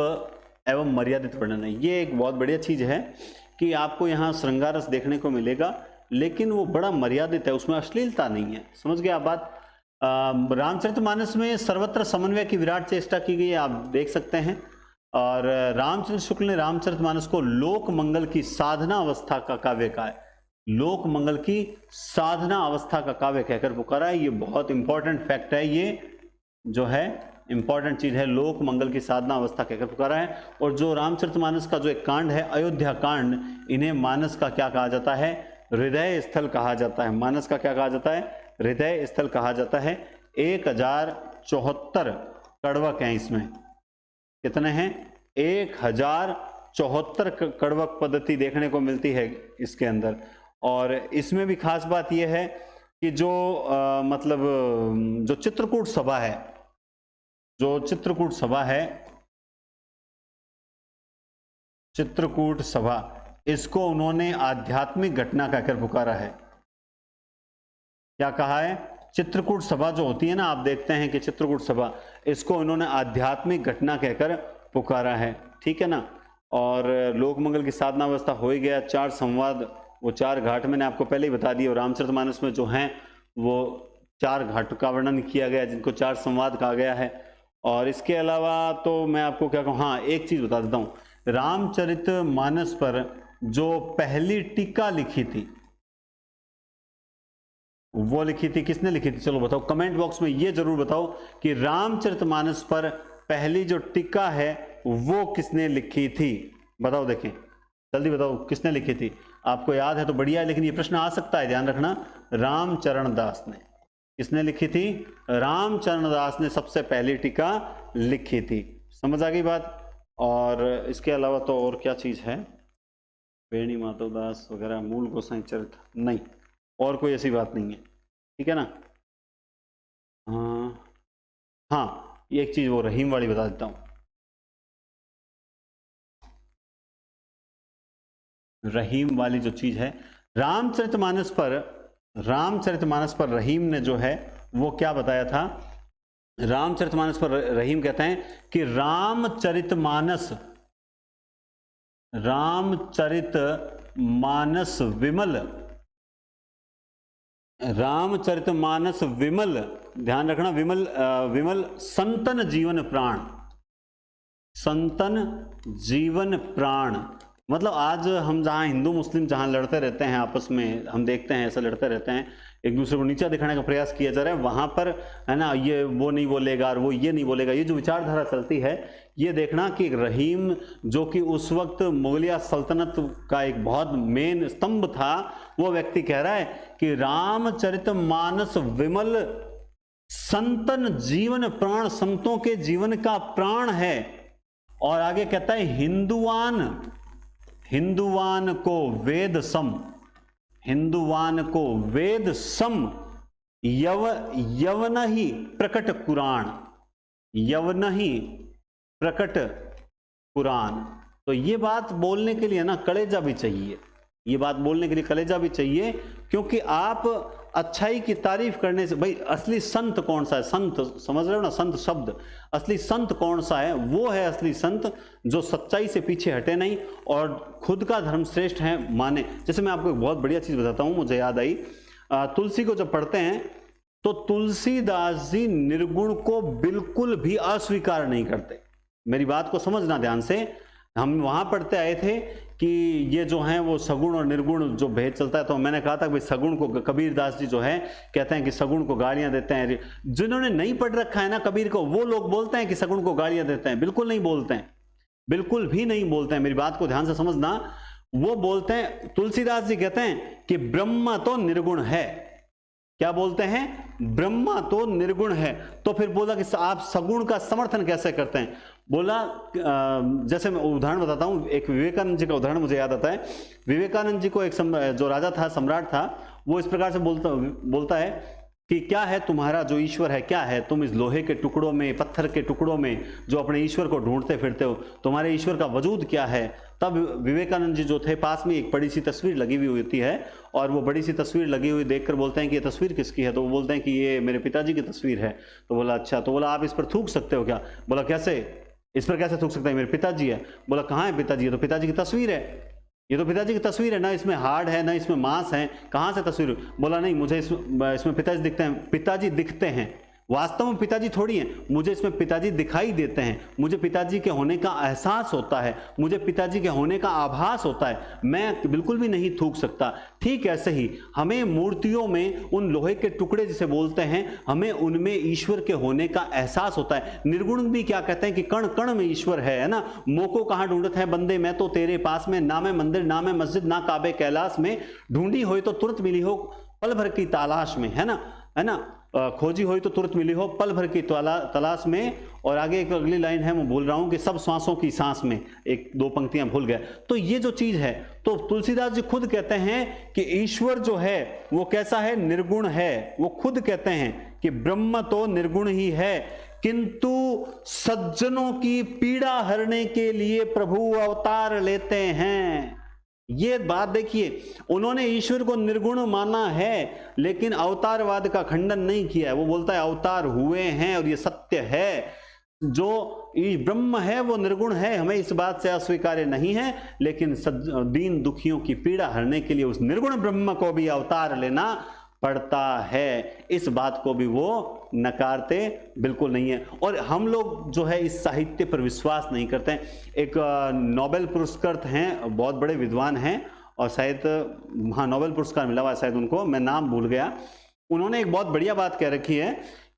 एवं मर्यादित वर्णन है। ये एक बहुत बढ़िया चीज है कि आपको यहाँ श्रृंगार रस देखने को मिलेगा, लेकिन वो बड़ा मर्यादित है, उसमें अश्लीलता नहीं है। समझ गए आप बात। रामचरितमानस में सर्वत्र समन्वय की विराट चेष्टा की गई है, आप देख सकते हैं। और रामचंद्र शुक्ल ने रामचरितमानस को लोक मंगल की साधना अवस्था का काव्य कहा है। लोक मंगल की साधना अवस्था का काव्य कहकर पुकारा है। ये बहुत इंपॉर्टेंट फैक्ट है, ये जो है इंपॉर्टेंट चीज है, लोक मंगल की साधना अवस्था कहकर पुकारा है। और जो रामचरितमानस का जो एक कांड है अयोध्या कांड, इन्हें मानस का क्या कहा जाता है? हृदय स्थल कहा जाता है। मानस का क्या कहा जाता है? हृदय स्थल कहा जाता है। 1074 कड़वक हैं इसमें। कितने हैं? 1074 कड़वक पद्धति देखने को मिलती है इसके अंदर। और इसमें भी खास बात यह है कि जो मतलब जो चित्रकूट सभा है, जो चित्रकूट सभा है, चित्रकूट सभा, इसको उन्होंने आध्यात्मिक घटना कहकर पुकारा है। क्या कहा है? चित्रकूट सभा जो होती है ना, आप देखते हैं कि चित्रकूट सभा, इसको उन्होंने आध्यात्मिक घटना कहकर पुकारा है। ठीक है ना। और लोकमंगल की साधना अवस्था हो ही गया। 4 संवाद, वो 4 घाट मैंने आपको पहले ही बता दिया। और रामचरितमानस में जो हैं वो 4 घाट का वर्णन किया गया, जिनको 4 संवाद कहा गया है। और इसके अलावा तो मैं आपको क्या कहूँ, हाँ एक चीज बता देता हूँ, रामचरितमानस पर जो पहली टीका लिखी थी, वो लिखी थी, किसने लिखी थी? चलो बताओ कमेंट बॉक्स में ये जरूर बताओ कि रामचरितमानस पर पहली जो टीका है वो किसने लिखी थी? बताओ, देखें जल्दी बताओ किसने लिखी थी। आपको याद है तो बढ़िया है, लेकिन ये प्रश्न आ सकता है, ध्यान रखना। रामचरण दास ने। किसने लिखी थी? रामचरण दास ने सबसे पहली टीका लिखी थी। समझ आ गई बात। और इसके अलावा तो और क्या चीज है? बेणी माधवदास वगैरह, मूल गोसाई चरित नहीं, और कोई ऐसी बात नहीं है। ठीक है ना। हाँ एक चीज वो रहीम वाली बता देता हूं। रहीम वाली जो चीज है, रामचरितमानस पर रहीम ने जो है वो क्या बताया था? रामचरितमानस पर रहीम कहते हैं कि रामचरितमानस विमल, ध्यान रखना, विमल संतन जीवन प्राण। मतलब आज हम जहां हिंदू मुस्लिम जहां लड़ते रहते हैं आपस में, हम देखते हैं ऐसा लड़ते रहते हैं, एक दूसरे को नीचा दिखाने का प्रयास किया जा रहा है। वहां पर है ना, ये वो नहीं बोलेगा और वो ये नहीं बोलेगा, ये जो विचारधारा चलती है, ये देखना कि रहीम जो कि उस वक्त मुगलिया सल्तनत का एक बहुत मेन स्तंभ था, वो व्यक्ति कह रहा है कि रामचरितमानस विमल संतन जीवन प्राण, संतों के जीवन का प्राण है। और आगे कहता है हिंदुवान को वेद सम यवन ही प्रकट पुराण। तो ये बात बोलने के लिए ना कलेजा भी चाहिए, ये बात बोलने के लिए कलेजा भी चाहिए, क्योंकि आप अच्छाई की तारीफ करने से, भाई असली संत कौन सा है? संत समझ रहे हो ना, संत शब्द, असली संत कौन सा है? वो है असली संत जो सच्चाई से पीछे हटे नहीं और खुद का धर्म श्रेष्ठ है माने। जैसे मैं आपको एक बहुत बढ़िया चीज बताता हूं, मुझे याद आई। तुलसी को जब पढ़ते हैं तो तुलसीदास जी निर्गुण को बिल्कुल भी अस्वीकार नहीं करते। मेरी बात को समझना ध्यान से। हम वहां पढ़ते आए थे कि ये जो हैं वो सगुण और निर्गुण जो भेद चलता है, तो मैंने कहा था कि भाई सगुण को कबीरदास जी जो है कहते हैं कि सगुण को गालियां देते हैं। जिन्होंने नहीं पढ़ रखा है ना कबीर को, वो लोग बोलते हैं कि सगुण को गालियां देते हैं। बिल्कुल नहीं बोलते हैं, बिल्कुल भी नहीं बोलते हैं। मेरी बात को ध्यान से समझना। वो बोलते हैं, तुलसीदास जी कहते हैं कि ब्रह्मा तो निर्गुण है। क्या बोलते हैं? ब्रह्मा तो निर्गुण है। तो फिर बोला कि आप सगुण का समर्थन कैसे करते हैं? बोला, जैसे मैं उदाहरण बताता हूं, एक विवेकानंद जी का उदाहरण मुझे याद आता है। विवेकानंद जी को एक जो राजा था, सम्राट था, वो इस प्रकार से बोलता है कि क्या है तुम्हारा जो ईश्वर है, क्या है, तुम इस लोहे के टुकड़ों में, पत्थर के टुकड़ों में जो अपने ईश्वर को ढूंढते फिरते हो, तुम्हारे ईश्वर का वजूद क्या है। तब विवेकानंद जी जो थे, पास में एक बड़ी सी तस्वीर लगी हुई होती है और वो बड़ी सी तस्वीर लगी हुई देखकर बोलते हैं कि ये तस्वीर किसकी है। तो वो बोलते हैं कि ये मेरे पिताजी की तस्वीर है। तो बोला अच्छा। तो बोला आप इस पर थूक सकते हो क्या। बोला कैसे, इस पर कैसे थूक सकता है, मेरे पिताजी है। बोला कहाँ है पिताजी। है तो पिताजी की तस्वीर है, ये तो पिताजी की तस्वीर है ना, इसमें हार्ड है ना इसमें मांस है, कहाँ से तस्वीर। बोला नहीं, मुझे इसमें पिताजी दिखते हैं। पिताजी दिखते हैं, वास्तव में पिताजी थोड़ी हैं, मुझे इसमें पिताजी दिखाई देते हैं। मुझे पिताजी के होने का एहसास होता है, मुझे पिताजी के होने का आभास होता है। मैं बिल्कुल भी नहीं थूक सकता। ठीक ऐसे ही हमें मूर्तियों में उन लोहे के टुकड़े जिसे बोलते हैं, हमें उनमें ईश्वर के होने का एहसास होता है। निर्गुण भी क्या कहते हैं कि कण कण में ईश्वर है ना। मोको कहाँ ढूंढत है बंदे, मैं तो तेरे पास में, ना मैं मंदिर ना मैं मस्जिद ना काबे कैलाश में, ढूंढी हो तो तुरंत मिली हो पल भर की तलाश में, है ना। खोजी हुई तो तुरंत मिली हो पल भर की तलाश में। और आगे एक अगली लाइन है, मैं भूल रहा हूं कि सब सांसों की सांस में, एक दो पंक्तियां भूल गए। तो ये जो चीज है, तो तुलसीदास जी खुद कहते हैं कि ईश्वर जो है वो कैसा है, निर्गुण है। वो खुद कहते हैं कि ब्रह्म तो निर्गुण ही है, किंतु सज्जनों की पीड़ा हरने के लिए प्रभु अवतार लेते हैं। ये बात देखिए, उन्होंने ईश्वर को निर्गुण माना है लेकिन अवतारवाद का खंडन नहीं किया है। वो बोलता है अवतार हुए हैं और ये सत्य है। जो ब्रह्म है वो निर्गुण है, हमें इस बात से अस्वीकार्य नहीं है, लेकिन दीन दुखियों की पीड़ा हरने के लिए उस निर्गुण ब्रह्म को भी अवतार लेना पड़ता है। इस बात को भी वो नकारते बिल्कुल नहीं है। और हम लोग जो है इस साहित्य पर विश्वास नहीं करते हैं। एक नोबेल पुरस्कृत हैं, बहुत बड़े विद्वान हैं और शायद हाँ नोबेल पुरस्कार मिला हुआ शायद उनको, मैं नाम भूल गया। उन्होंने एक बहुत बढ़िया बात कह रखी है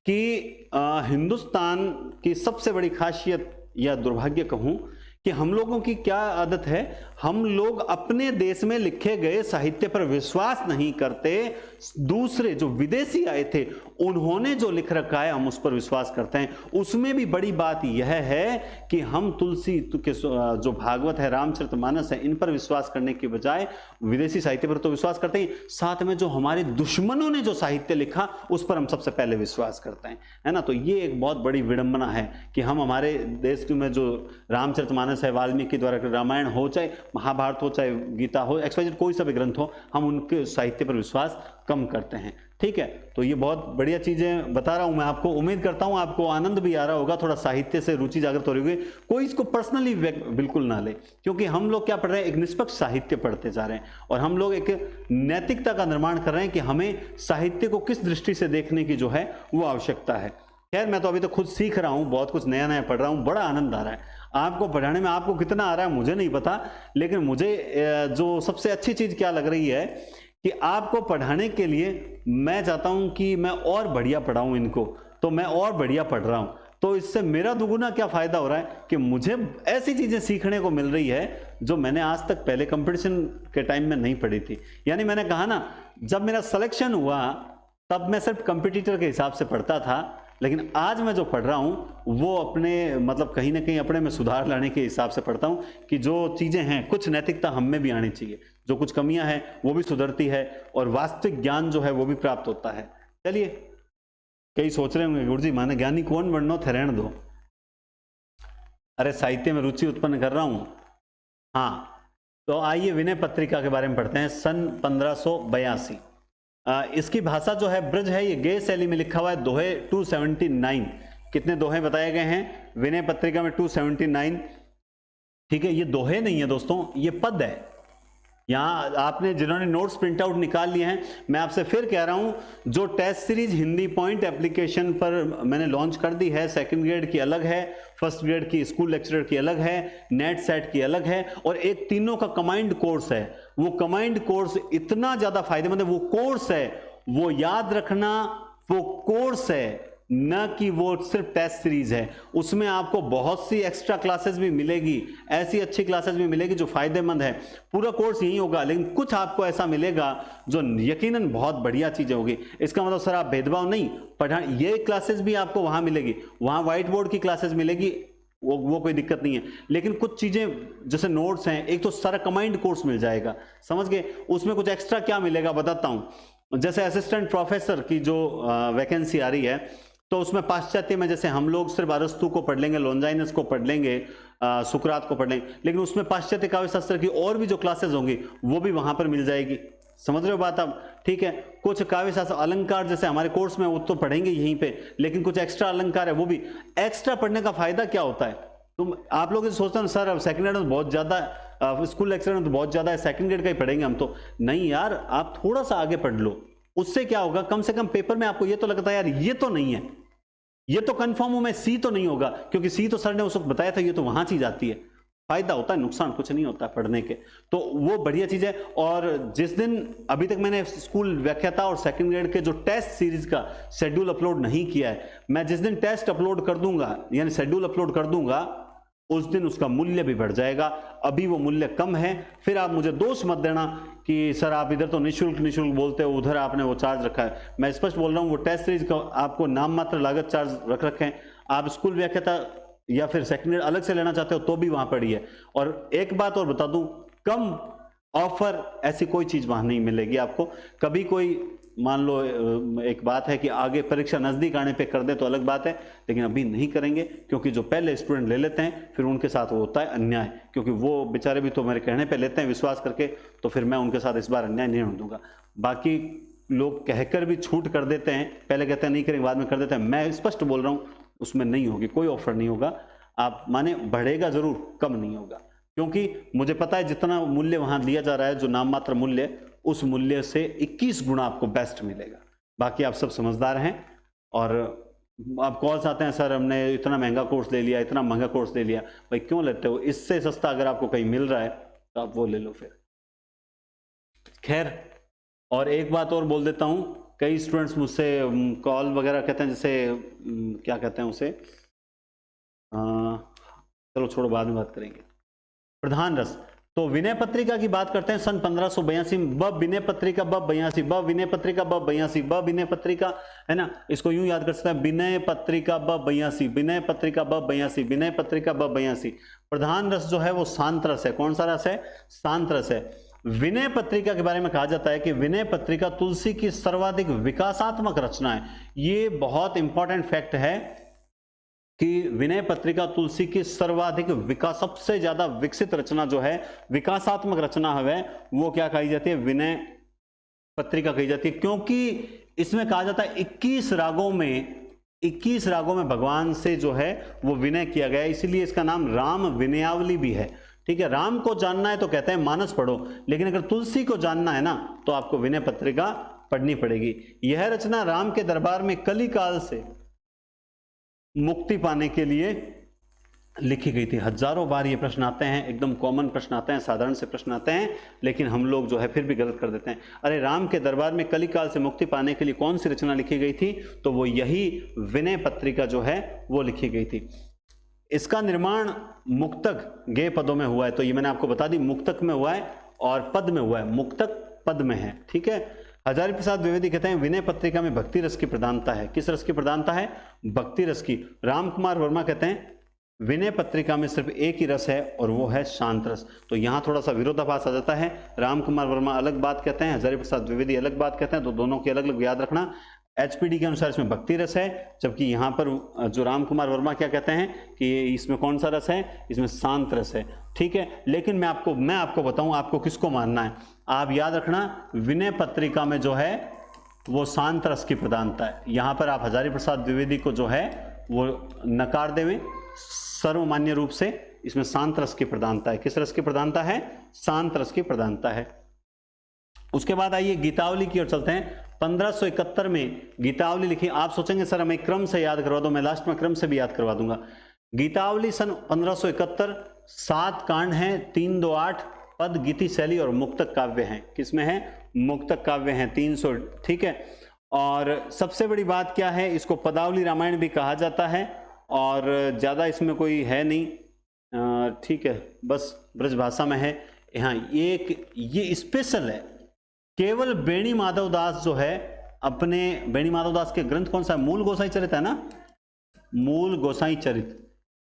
कि हिंदुस्तान की सबसे बड़ी खासियत या दुर्भाग्य कहूँ कि हम लोगों की क्या आदत है, हम लोग अपने देश में लिखे गए साहित्य पर विश्वास नहीं करते। दूसरे जो विदेशी आए थे उन्होंने जो लिख रखा है हम उस पर विश्वास करते हैं। उसमें भी बड़ी बात यह है कि हम तुलसी के जो भागवत है, रामचरितमानस है, इन पर विश्वास करने के बजाय विदेशी साहित्य पर तो विश्वास करते हैं, साथ में जो हमारे दुश्मनों ने जो साहित्य लिखा उस पर हम सबसे पहले विश्वास करते हैं, है ना। तो ये एक बहुत बड़ी विडंबना है कि हम हमारे देश में जो रामचरितमानस है, वाल्मीकि द्वारा रामायण हो, चाहे महाभारत हो, चाहे गीता हो, एक्सवाइजेड कोई सा भी ग्रंथ हो, हम उनके साहित्य पर विश्वास कम करते हैं। ठीक है, तो ये बहुत बढ़िया चीजें बता रहा हूं मैं आपको। उम्मीद करता हूं आपको आनंद भी आ रहा होगा, थोड़ा साहित्य से रुचि जागृत हो रही होगी। कोई इसको पर्सनली बिल्कुल ना ले, क्योंकि हम लोग क्या पढ़ रहे हैं, एक निष्पक्ष साहित्य पढ़ते जा रहे हैं और हम लोग एक नैतिकता का निर्माण कर रहे हैं कि हमें साहित्य को किस दृष्टि से देखने की जो है वो आवश्यकता है। खैर, मैं तो अभी तो खुद सीख रहा हूं, बहुत कुछ नया नया पढ़ रहा हूं, बड़ा आनंद आ रहा है। आपको पढ़ाने में आपको कितना आ रहा है मुझे नहीं पता, लेकिन मुझे जो सबसे अच्छी चीज क्या लग रही है कि आपको पढ़ाने के लिए मैं चाहता हूं कि मैं और बढ़िया पढ़ाऊं इनको, तो मैं और बढ़िया पढ़ रहा हूं। तो इससे मेरा दुगुना क्या फायदा हो रहा है कि मुझे ऐसी चीजें सीखने को मिल रही है जो मैंने आज तक पहले कंपटीशन के टाइम में नहीं पढ़ी थी। यानी मैंने कहा ना, जब मेरा सिलेक्शन हुआ तब मैं सिर्फ कंपटीटर के हिसाब से पढ़ता था, लेकिन आज मैं जो पढ़ रहा हूं वो अपने मतलब कहीं ना कहीं अपने में सुधार लाने के हिसाब से पढ़ता हूं कि जो चीजें हैं, कुछ नैतिकता हम में भी आनी चाहिए, जो कुछ कमियां हैं वो भी सुधरती है और वास्तविक ज्ञान जो है वो भी प्राप्त होता है। चलिए, कई सोच रहे होंगे गुरु जी माने ज्ञानी कौन बनना थे, रहने दो। अरे साहित्य में रुचि उत्पन्न कर रहा हूं। हाँ, तो आइए विनय पत्रिका के बारे में पढ़ते हैं। सन 1582 इसकी भाषा जो है ब्रज है, ये गे शैली में लिखा हुआ है। दोहे 279, कितने दोहे बताए गए हैं विनय पत्रिका में? 279। ठीक है, ये दोहे नहीं है दोस्तों, ये पद है। यहाँ आपने जिन्होंने नोट्स प्रिंट आउट निकाल लिए हैं, मैं आपसे फिर कह रहा हूं, जो test series Hindi point application पर मैंने लॉन्च कर दी है, सेकंड ग्रेड की अलग है, फर्स्ट ग्रेड की स्कूल लेक्चरर की अलग है, नेट सेट की अलग है, और एक तीनों का कमांड कोर्स है। वो कमांड कोर्स इतना ज्यादा फायदेमंद है, वो कोर्स है, वो याद रखना, वो कोर्स है, न कि वो सिर्फ टेस्ट सीरीज है। उसमें आपको बहुत सी एक्स्ट्रा क्लासेस भी मिलेगी, ऐसी अच्छी क्लासेस भी मिलेगी जो फायदेमंद है। पूरा कोर्स यही होगा, लेकिन कुछ आपको ऐसा मिलेगा जो यकीनन बहुत बढ़िया चीजें होगी। इसका मतलब सर आप भेदभाव नहीं पढ़ा, ये क्लासेस भी आपको वहां मिलेगी, वहां व्हाइट बोर्ड की क्लासेस मिलेगी, वो कोई दिक्कत नहीं है। लेकिन कुछ चीजें जैसे नोट्स हैं, एक तो सारा कमांड कोर्स मिल जाएगा, समझ गए। उसमें कुछ एक्स्ट्रा क्या मिलेगा बताता हूं। जैसे असिस्टेंट प्रोफेसर की जो वैकेंसी आ रही है, तो उसमें पाश्चात्य में जैसे हम लोग सिर्फ अरस्तु को पढ़ लेंगे, लॉन्जाइनस को पढ़ लेंगे, सुकरात को पढ़ लेंगे, लेकिन उसमें पाश्चात्य काव्य शास्त्र की और भी जो क्लासेस होंगी वो भी वहां पर मिल जाएगी। समझ रहे हो बात आप? ठीक है, कुछ काव्य शास्त्र अलंकार जैसे हमारे कोर्स में वो तो पढ़ेंगे यहीं पे, लेकिन कुछ एक्स्ट्रा अलंकार है वो भी। एक्स्ट्रा पढ़ने का फायदा क्या होता है? तुम आप लोग सोचते हो सर अब सेकंड ग्रेड में बहुत ज्यादा, स्कूल लेक्चर में तो बहुत ज्यादा है, सेकंड ग्रेड का ही पढ़ेंगे हम तो। नहीं यार, आप थोड़ा सा आगे पढ़ लो, उससे क्या होगा, कम से कम पेपर में आपको ये तो लगता है यार ये तो नहीं है, ये तो कंफर्म हूं मैं, सी तो नहीं होगा, क्योंकि सी तो सर ने उस वक्त बताया था ये तो वहां चीज आती है। फायदा होता है, नुकसान कुछ नहीं होता पढ़ने के, तो वो बढ़िया चीज है। और जिस दिन अभी तक मैंने स्कूल व्याख्याता और सेकंड ग्रेड के जो टेस्ट सीरीज का शेड्यूल अपलोड नहीं किया है, मैं जिस दिन टेस्ट अपलोड कर दूंगा यानी शेड्यूल अपलोड कर दूंगा, उस दिन उसका मूल्य भी बढ़ जाएगा। अभी वो मूल्य कम है, फिर आप मुझे दोष मत देना कि सर आप इधर तो निःशुल्क बोलते हो, उधर आपने वो चार्ज रखा है। मैं स्पष्ट बोल रहा हूं, वो टेस्ट सीरीज का आपको नाम मात्र लागत चार्ज रख रखे हैं। आप स्कूल व्याख्याता या फिर सेकंड ग्रेड अलग से लेना चाहते हो तो भी वहां पढ़िए। और एक बात और बता दूं, कम ऑफर ऐसी कोई चीज वहां नहीं मिलेगी आपको। कभी कोई मान लो एक बात है कि आगे परीक्षा नजदीक आने पे कर दे तो अलग बात है, लेकिन अभी नहीं करेंगे, क्योंकि जो पहले स्टूडेंट ले लेते हैं फिर उनके साथ वो होता है अन्याय, क्योंकि वो बेचारे भी तो मेरे कहने पे लेते हैं विश्वास करके, तो फिर मैं उनके साथ इस बार अन्याय नहीं होने दूंगा। बाकी लोग कहकर भी छूट कर देते हैं, पहले कहते हैं नहीं करेंगे, बाद में कर देते हैं। मैं स्पष्ट बोल रहा हूं, उसमें नहीं होगी, कोई ऑफर नहीं होगा। आप माने बढ़ेगा जरूर, कम नहीं होगा, क्योंकि मुझे पता है जितना मूल्य वहां दिया जा रहा है, जो नाम मात्र मूल्य, उस मूल्य से 21 गुना आपको बेस्ट मिलेगा। बाकी आप सब समझदार हैं। और आप कॉल्स आते हैं सर हमने इतना महंगा कोर्स ले लिया, इतना महंगा कोर्स ले लिया। भाई क्यों लेते हो? इससे सस्ता अगर आपको कहीं मिल रहा है तो आप वो ले लो फिर। खैर, और एक बात और बोल देता हूं, कई स्टूडेंट्स मुझसे कॉल वगैरह कहते हैं, जैसे क्या कहते हैं उसे, चलो छोड़ो बाद में बात करेंगे। प्रधान रस, तो विनय पत्रिका की बात करते हैं सन 1582 में। ब विनय पत्रिका ब 82, ब विनय पत्रिका ब 82, ब विनय पत्रिका, है ना, इसको यूं याद कर सकते हैं, विनय पत्रिका ब 82, विनय पत्रिका ब 82, विनय पत्रिका ब 82। प्रधान रस जो है वो शांत रस है। कौन सा रस है? शांत रस है। विनय पत्रिका के बारे में कहा जाता है कि विनय पत्रिका तुलसी की सर्वाधिक विकासात्मक रचना है। ये बहुत इंपॉर्टेंट फैक्ट है कि विनय पत्रिका तुलसी की सर्वाधिक विकास, सबसे ज्यादा विकसित रचना जो है, विकासात्मक रचना है, वो क्या कही जाती है? विनय पत्रिका कही जाती है। क्योंकि इसमें कहा जाता है 21 रागों में भगवान से जो है वो विनय किया गया है, इसीलिए इसका नाम राम विनयावली भी है। ठीक है, राम को जानना है तो कहते हैं मानस पढ़ो, लेकिन अगर तुलसी को जानना है ना तो आपको विनय पत्रिका पढ़नी पड़ेगी। यह रचना राम के दरबार में कली काल से मुक्ति पाने के लिए लिखी गई थी। हजारों बार ये प्रश्न आते हैं, एकदम कॉमन प्रश्न आते हैं, साधारण से प्रश्न आते हैं, लेकिन हम लोग जो है फिर भी गलत कर देते हैं। अरे राम के दरबार में कली काल से मुक्ति पाने के लिए कौन सी रचना लिखी गई थी? तो वो यही विनय पत्रिका जो है वो लिखी गई थी। इसका निर्माण मुक्तक गे पदों में हुआ है, तो ये मैंने आपको बता दी, मुक्तक में हुआ है और पद में हुआ है, मुक्तक पद में है। ठीक है, हजारी प्रसाद द्विवेदी कहते हैं विनय पत्रिका में भक्ति रस की प्रधानता है। किस रस की प्रधानता है? भक्ति रस की। रामकुमार वर्मा कहते हैं विनय पत्रिका में सिर्फ एक ही रस है और वो है शांत रस। तो यहां थोड़ा सा विरोधाभास आ जाता है। रामकुमार वर्मा अलग बात कहते हैं, हजारी प्रसाद द्विवेदी अलग बात कहते हैं, तो दोनों की अलग अलग याद रखना। एचपीडी के अनुसार इसमें भक्ति रस है, जबकि यहां पर जो रामकुमार वर्मा क्या कहते हैं कि इसमें कौन सा रस है? इसमें शांत रस है। ठीक है, लेकिन मैं आपको बताऊं आपको किसको मानना है। आप याद रखना, विनय पत्रिका में जो है वो शांत रस की प्रधानता है। यहां पर आप हजारी प्रसाद द्विवेदी को जो है वो नकार देवें सर्वमान्य रूप से, इसमें शांत रस की प्रधानता है। किस रस की प्रधानता है? शांत रस की प्रधानता है। उसके बाद आइए गीतावली की ओर चलते हैं। 1571 में गीतावली लिखी। आप सोचेंगे सर हमें क्रम से याद करवा दो, मैं लास्ट में क्रम से भी याद करवा दूंगा। गीतावली सन 1571, 7 कांड हैं, 3, 2, 8 पद, गीति शैली और मुक्तक काव्य हैं। किसमें है? मुक्तक काव्य हैं 300। ठीक है, और सबसे बड़ी बात क्या है, इसको पदावली रामायण भी कहा जाता है और ज्यादा इसमें कोई है नहीं। ठीक है, बस ब्रज भाषा में है। यहाँ ये स्पेशल है। केवल बेणी माधव दास जो है अपने, बेणी माधव दास के ग्रंथ कौन सा है? मूल गोसाई चरित है ना, मूल गोसाई चरित।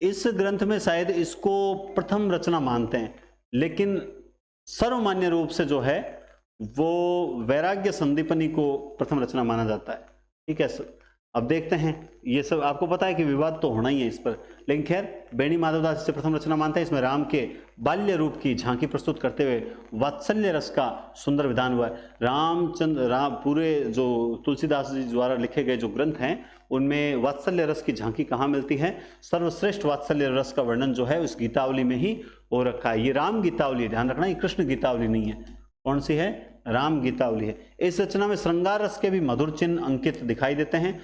इस ग्रंथ में शायद इसको प्रथम रचना मानते हैं, लेकिन सर्वमान्य रूप से जो है वो वैराग्य संदीपनी को प्रथम रचना माना जाता है। ठीक है, अब देखते हैं, ये सब आपको पता है कि विवाद तो होना ही है इस पर, लेकिन खैर बेणी माधवदास इसे प्रथम रचना मानता है। इसमें राम के बाल्य रूप की झांकी प्रस्तुत करते हुए वात्सल्य रस का सुंदर विधान हुआ है। पूरे जो तुलसीदास जी द्वारा लिखे गए जो ग्रंथ हैं उनमें वात्सल्य रस की झांकी कहाँ मिलती है? सर्वश्रेष्ठ वात्सल्य रस का वर्णन जो है उस गीतावली में ही हो रखा है। ये राम गीतावली, ध्यान रखना, ये कृष्ण गीतावली नहीं है। कौन सी है? राम गीतावली है। इस रचना में श्रृंगार रस के भी मधुर चिन्ह अंकित दिखाई देते हैं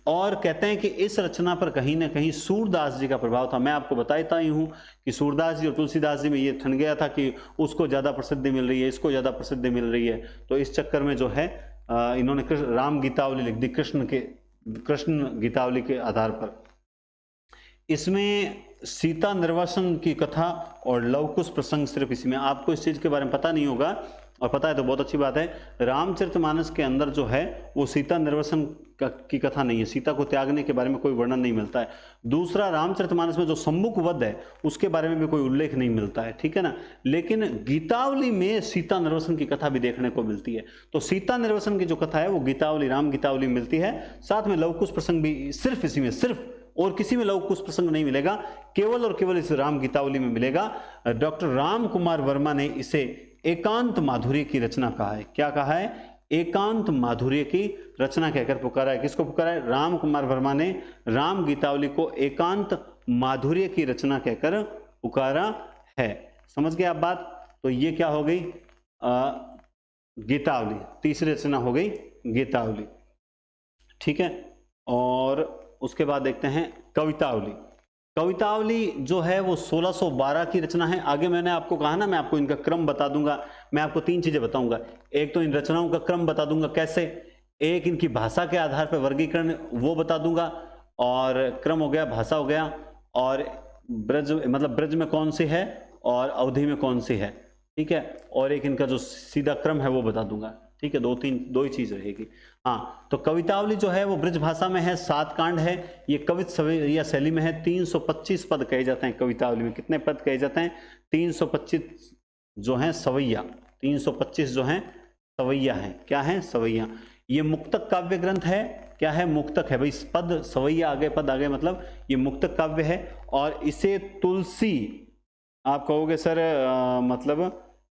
और कहते हैं कि इस रचना पर कहीं ना कहीं सूरदास जी का प्रभाव था। मैं आपको बताता ही हूँ कि सूरदास जी और तुलसीदास जी में ये ठन गया था कि उसको ज़्यादा प्रसिद्धि मिल रही है, इसको ज़्यादा प्रसिद्धि मिल रही है, तो इस चक्कर में जो है इन्होंने राम गीतावली लिख दी कृष्ण गीतावली के आधार पर। इसमें सीता निर्वासन की कथा और लवकुश प्रसंग सिर्फ इसी में, आपको इस चीज के बारे में पता नहीं होगा और पता है तो बहुत अच्छी बात है। रामचरितमानस के अंदर जो है वो सीता निर्वासन की कथा नहीं है, सीता को त्यागने के बारे में कोई वर्णन नहीं मिलता है। दूसरा, रामचरितमानस में जो सम्मुख वध है उसके बारे में भी कोई उल्लेख नहीं मिलता है, ठीक है ना। लेकिन गीतावली में सीता निर्वासन की कथा भी देखने को मिलती है। तो सीता निर्वासन की जो कथा है वो गीतावली, राम गीतावली में मिलती है। साथ में लवकुश प्रसंग भी सिर्फ इसी में, सिर्फ और किसी में लवकुश प्रसंग नहीं मिलेगा, केवल और केवल इस राम गीतावली में मिलेगा। डॉक्टर राम कुमार वर्मा ने इसे एकांत माधुर्य की रचना कहा है। क्या कहा है? एकांत माधुर्य की रचना कहकर पुकारा है। किसको पुकारा है? राम कुमार वर्मा ने राम गीतावली को एकांत माधुर्य की रचना कहकर पुकारा है। समझ गए आप बात? तो ये क्या हो गई? गीतावली, तीसरी रचना हो गई गीतावली, ठीक है। और उसके बाद देखते हैं कवितावली। कवितावली जो है वो 1612 की रचना है। आगे मैंने आपको कहा ना, मैं आपको इनका क्रम बता दूंगा। मैं आपको तीन चीजें बताऊंगा, एक तो इन रचनाओं का क्रम बता दूंगा कैसे, एक इनकी भाषा के आधार पर वर्गीकरण वो बता दूंगा, और क्रम हो गया, भाषा हो गया, और ब्रज मतलब ब्रज में कौन सी है और अवधि में कौन सी है, ठीक है। और एक इनका जो सीधा क्रम है वो बता दूंगा, ठीक है। दो ही चीज रहेगी। हाँ, तो कवितावली जो है वो ब्रज भाषा में है, 7 कांड है। ये कवित सवैया शैली में है। 325 पद कहे जाते हैं कवितावली में। कितने पद कहे जाते हैं? 325 जो हैं सवैया, 325 जो हैं सवैया हैं। क्या है? सवैया। ये मुक्तक काव्य ग्रंथ है। क्या है? मुक्तक है भाई। पद सवैया आगे, पद आगे, मतलब ये मुक्तक काव्य है। और इसे तुलसी, आप कहोगे सर मतलब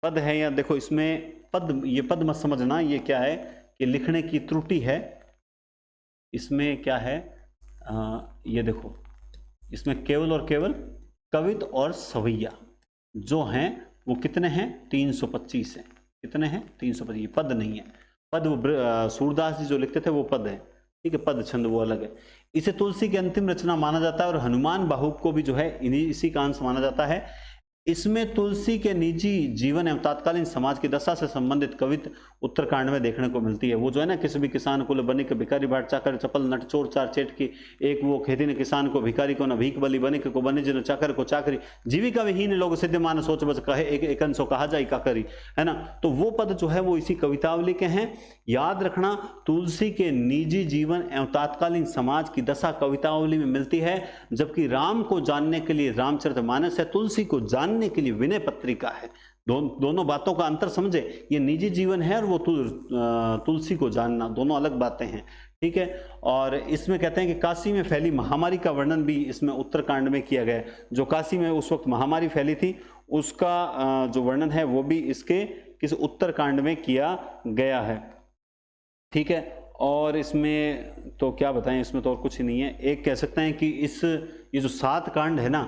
पद है या, देखो इसमें पद, ये पद मत समझना, ये क्या है कि लिखने की त्रुटि है। इसमें क्या है, ये देखो, इसमें केवल और केवल कवित और सवैया जो हैं वो कितने हैं? 325 हैं। कितने हैं? 325। पद नहीं है। पद वो सूरदास जी जो लिखते थे वो पद है, ठीक है। पद छंद वो अलग है। इसे तुलसी की अंतिम रचना माना जाता है और हनुमान बाहुक को भी जो है इसी का अंश माना जाता है। इसमें तुलसी के निजी जीवन एवं तात्कालीन समाज की दशा से संबंधित कवित उत्तरकांड में देखने को मिलती है। वो जो है ना, किसी भी किसान को बनिक भिखारी बाट चाकर चपल नट चोर चार चेट की, एक वो खेती न किसान को भिखारी को न भीख बली, बनिक को बनिज न चाकर को चाकरी, जीविका विहीन लोग सिद्धमान सोच बस कहे एक अंशो कहा जाए काकरी, है ना। तो वो पद जो है वो इसी कवितावली के हैं। याद रखना, तुलसी के निजी जीवन एवं तात्कालीन समाज की दशा कवितावली में मिलती है, जबकि राम को जानने के लिए रामचरितमानस है, तुलसी को जानने के लिए विनय पत्रिका है। दोनों बातों का अंतर समझे। ये निजी जीवन है और वो तुलसी को जानना, दोनों अलग बातें हैं, ठीक है। और इसमें कहते हैं कि काशी में फैली महामारी का वर्णन भी इसमें उत्तरकांड में किया गया है। जो काशी में उस वक्त महामारी फैली थी उसका जो वर्णन है वो भी इसके किस उत्तरकांड में किया गया है, ठीक है। और इसमें तो क्या बताएं, इसमें तो और कुछ ही नहीं है। एक कह सकते हैं कि ये जो 7 कांड है ना,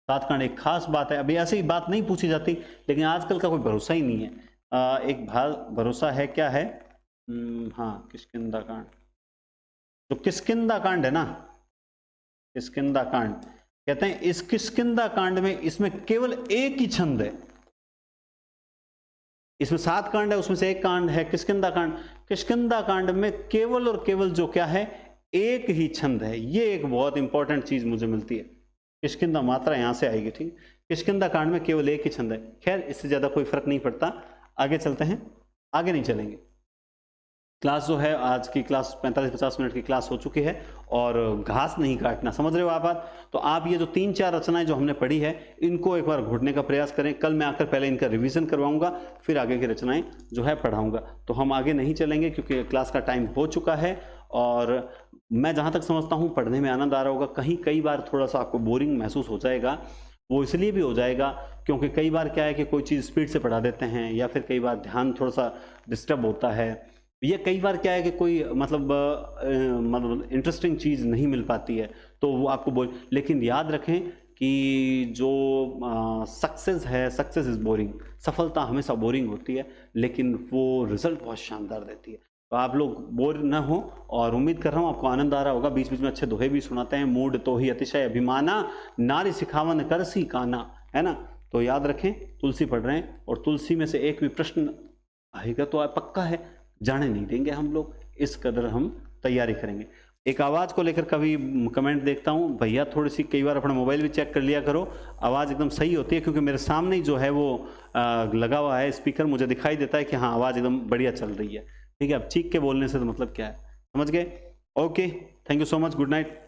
7 कांड एक खास बात है। अभी ऐसी बात नहीं पूछी जाती, लेकिन आजकल का कोई भरोसा ही नहीं है। एक भरोसा है, क्या है? हाँ, किष्किंधा कांड। जो किष्किंधा कांड है ना, किष्किंधा कांड कहते हैं, इस किष्किंधा कांड में इसमें केवल एक ही छंद है। इसमें 7 कांड है, उसमें से एक कांड है किष्किंधा कांड। किष्किंधा कांड में केवल और केवल जो क्या है, एक ही छंद है। ये एक बहुत इंपॉर्टेंट चीज मुझे मिलती है। किष्किंधा मात्रा यहां से आएगी, ठीक। किष्किंधा कांड में केवल एक ही छंद है। खैर, इससे ज्यादा कोई फर्क नहीं पड़ता। आगे चलते हैं, आगे नहीं चलेंगे। क्लास जो है आज की क्लास 45-50 मिनट की क्लास हो चुकी है और घास नहीं काटना। समझ रहे हो आप बात? तो आप ये जो 3-4 रचनाएं जो हमने पढ़ी है इनको एक बार घुटने का प्रयास करें। कल मैं आकर पहले इनका रिवीजन करवाऊंगा, फिर आगे की रचनाएं जो है पढ़ाऊंगा। तो हम आगे नहीं चलेंगे क्योंकि क्लास का टाइम हो चुका है और मैं जहाँ तक समझता हूँ पढ़ने में आनंद आ रहा होगा। कई बार थोड़ा सा आपको बोरिंग महसूस हो जाएगा, वो इसलिए भी हो जाएगा क्योंकि कई बार क्या है कि कोई चीज़ स्पीड से पढ़ा देते हैं या फिर कई बार ध्यान थोड़ा सा डिस्टर्ब होता है, या कई बार क्या है कि कोई मतलब इंटरेस्टिंग चीज़ नहीं मिल पाती है तो वो आपको लेकिन याद रखें कि जो सक्सेस है, सक्सेस इज़ बोरिंग, सफलता हमेशा बोरिंग होती है लेकिन वो रिजल्ट बहुत शानदार देती है। तो आप लोग बोर ना हो और उम्मीद कर रहा हूँ आपको आनंद आ रहा होगा। बीच बीच में अच्छे दोहे भी सुनाते हैं, मूड तो ही अतिशय अभिमाना, नारी सिखावन करसी काना, है ना। तो याद रखें तुलसी पढ़ रहे हैं और तुलसी में से एक भी प्रश्न आएगा तो पक्का है, जाने नहीं देंगे हम लोग, इस कदर हम तैयारी करेंगे। एक आवाज़ को लेकर कभी कमेंट देखता हूँ, भैया थोड़ी सी कई बार अपना मोबाइल भी चेक कर लिया करो, आवाज़ एकदम सही होती है क्योंकि मेरे सामने ही जो है वो लगा हुआ है स्पीकर, मुझे दिखाई देता है कि हाँ आवाज़ एकदम बढ़िया चल रही है। ठीक है, अब चीख के बोलने से तो मतलब क्या है, समझ गए? Okay, thank you so much, good night.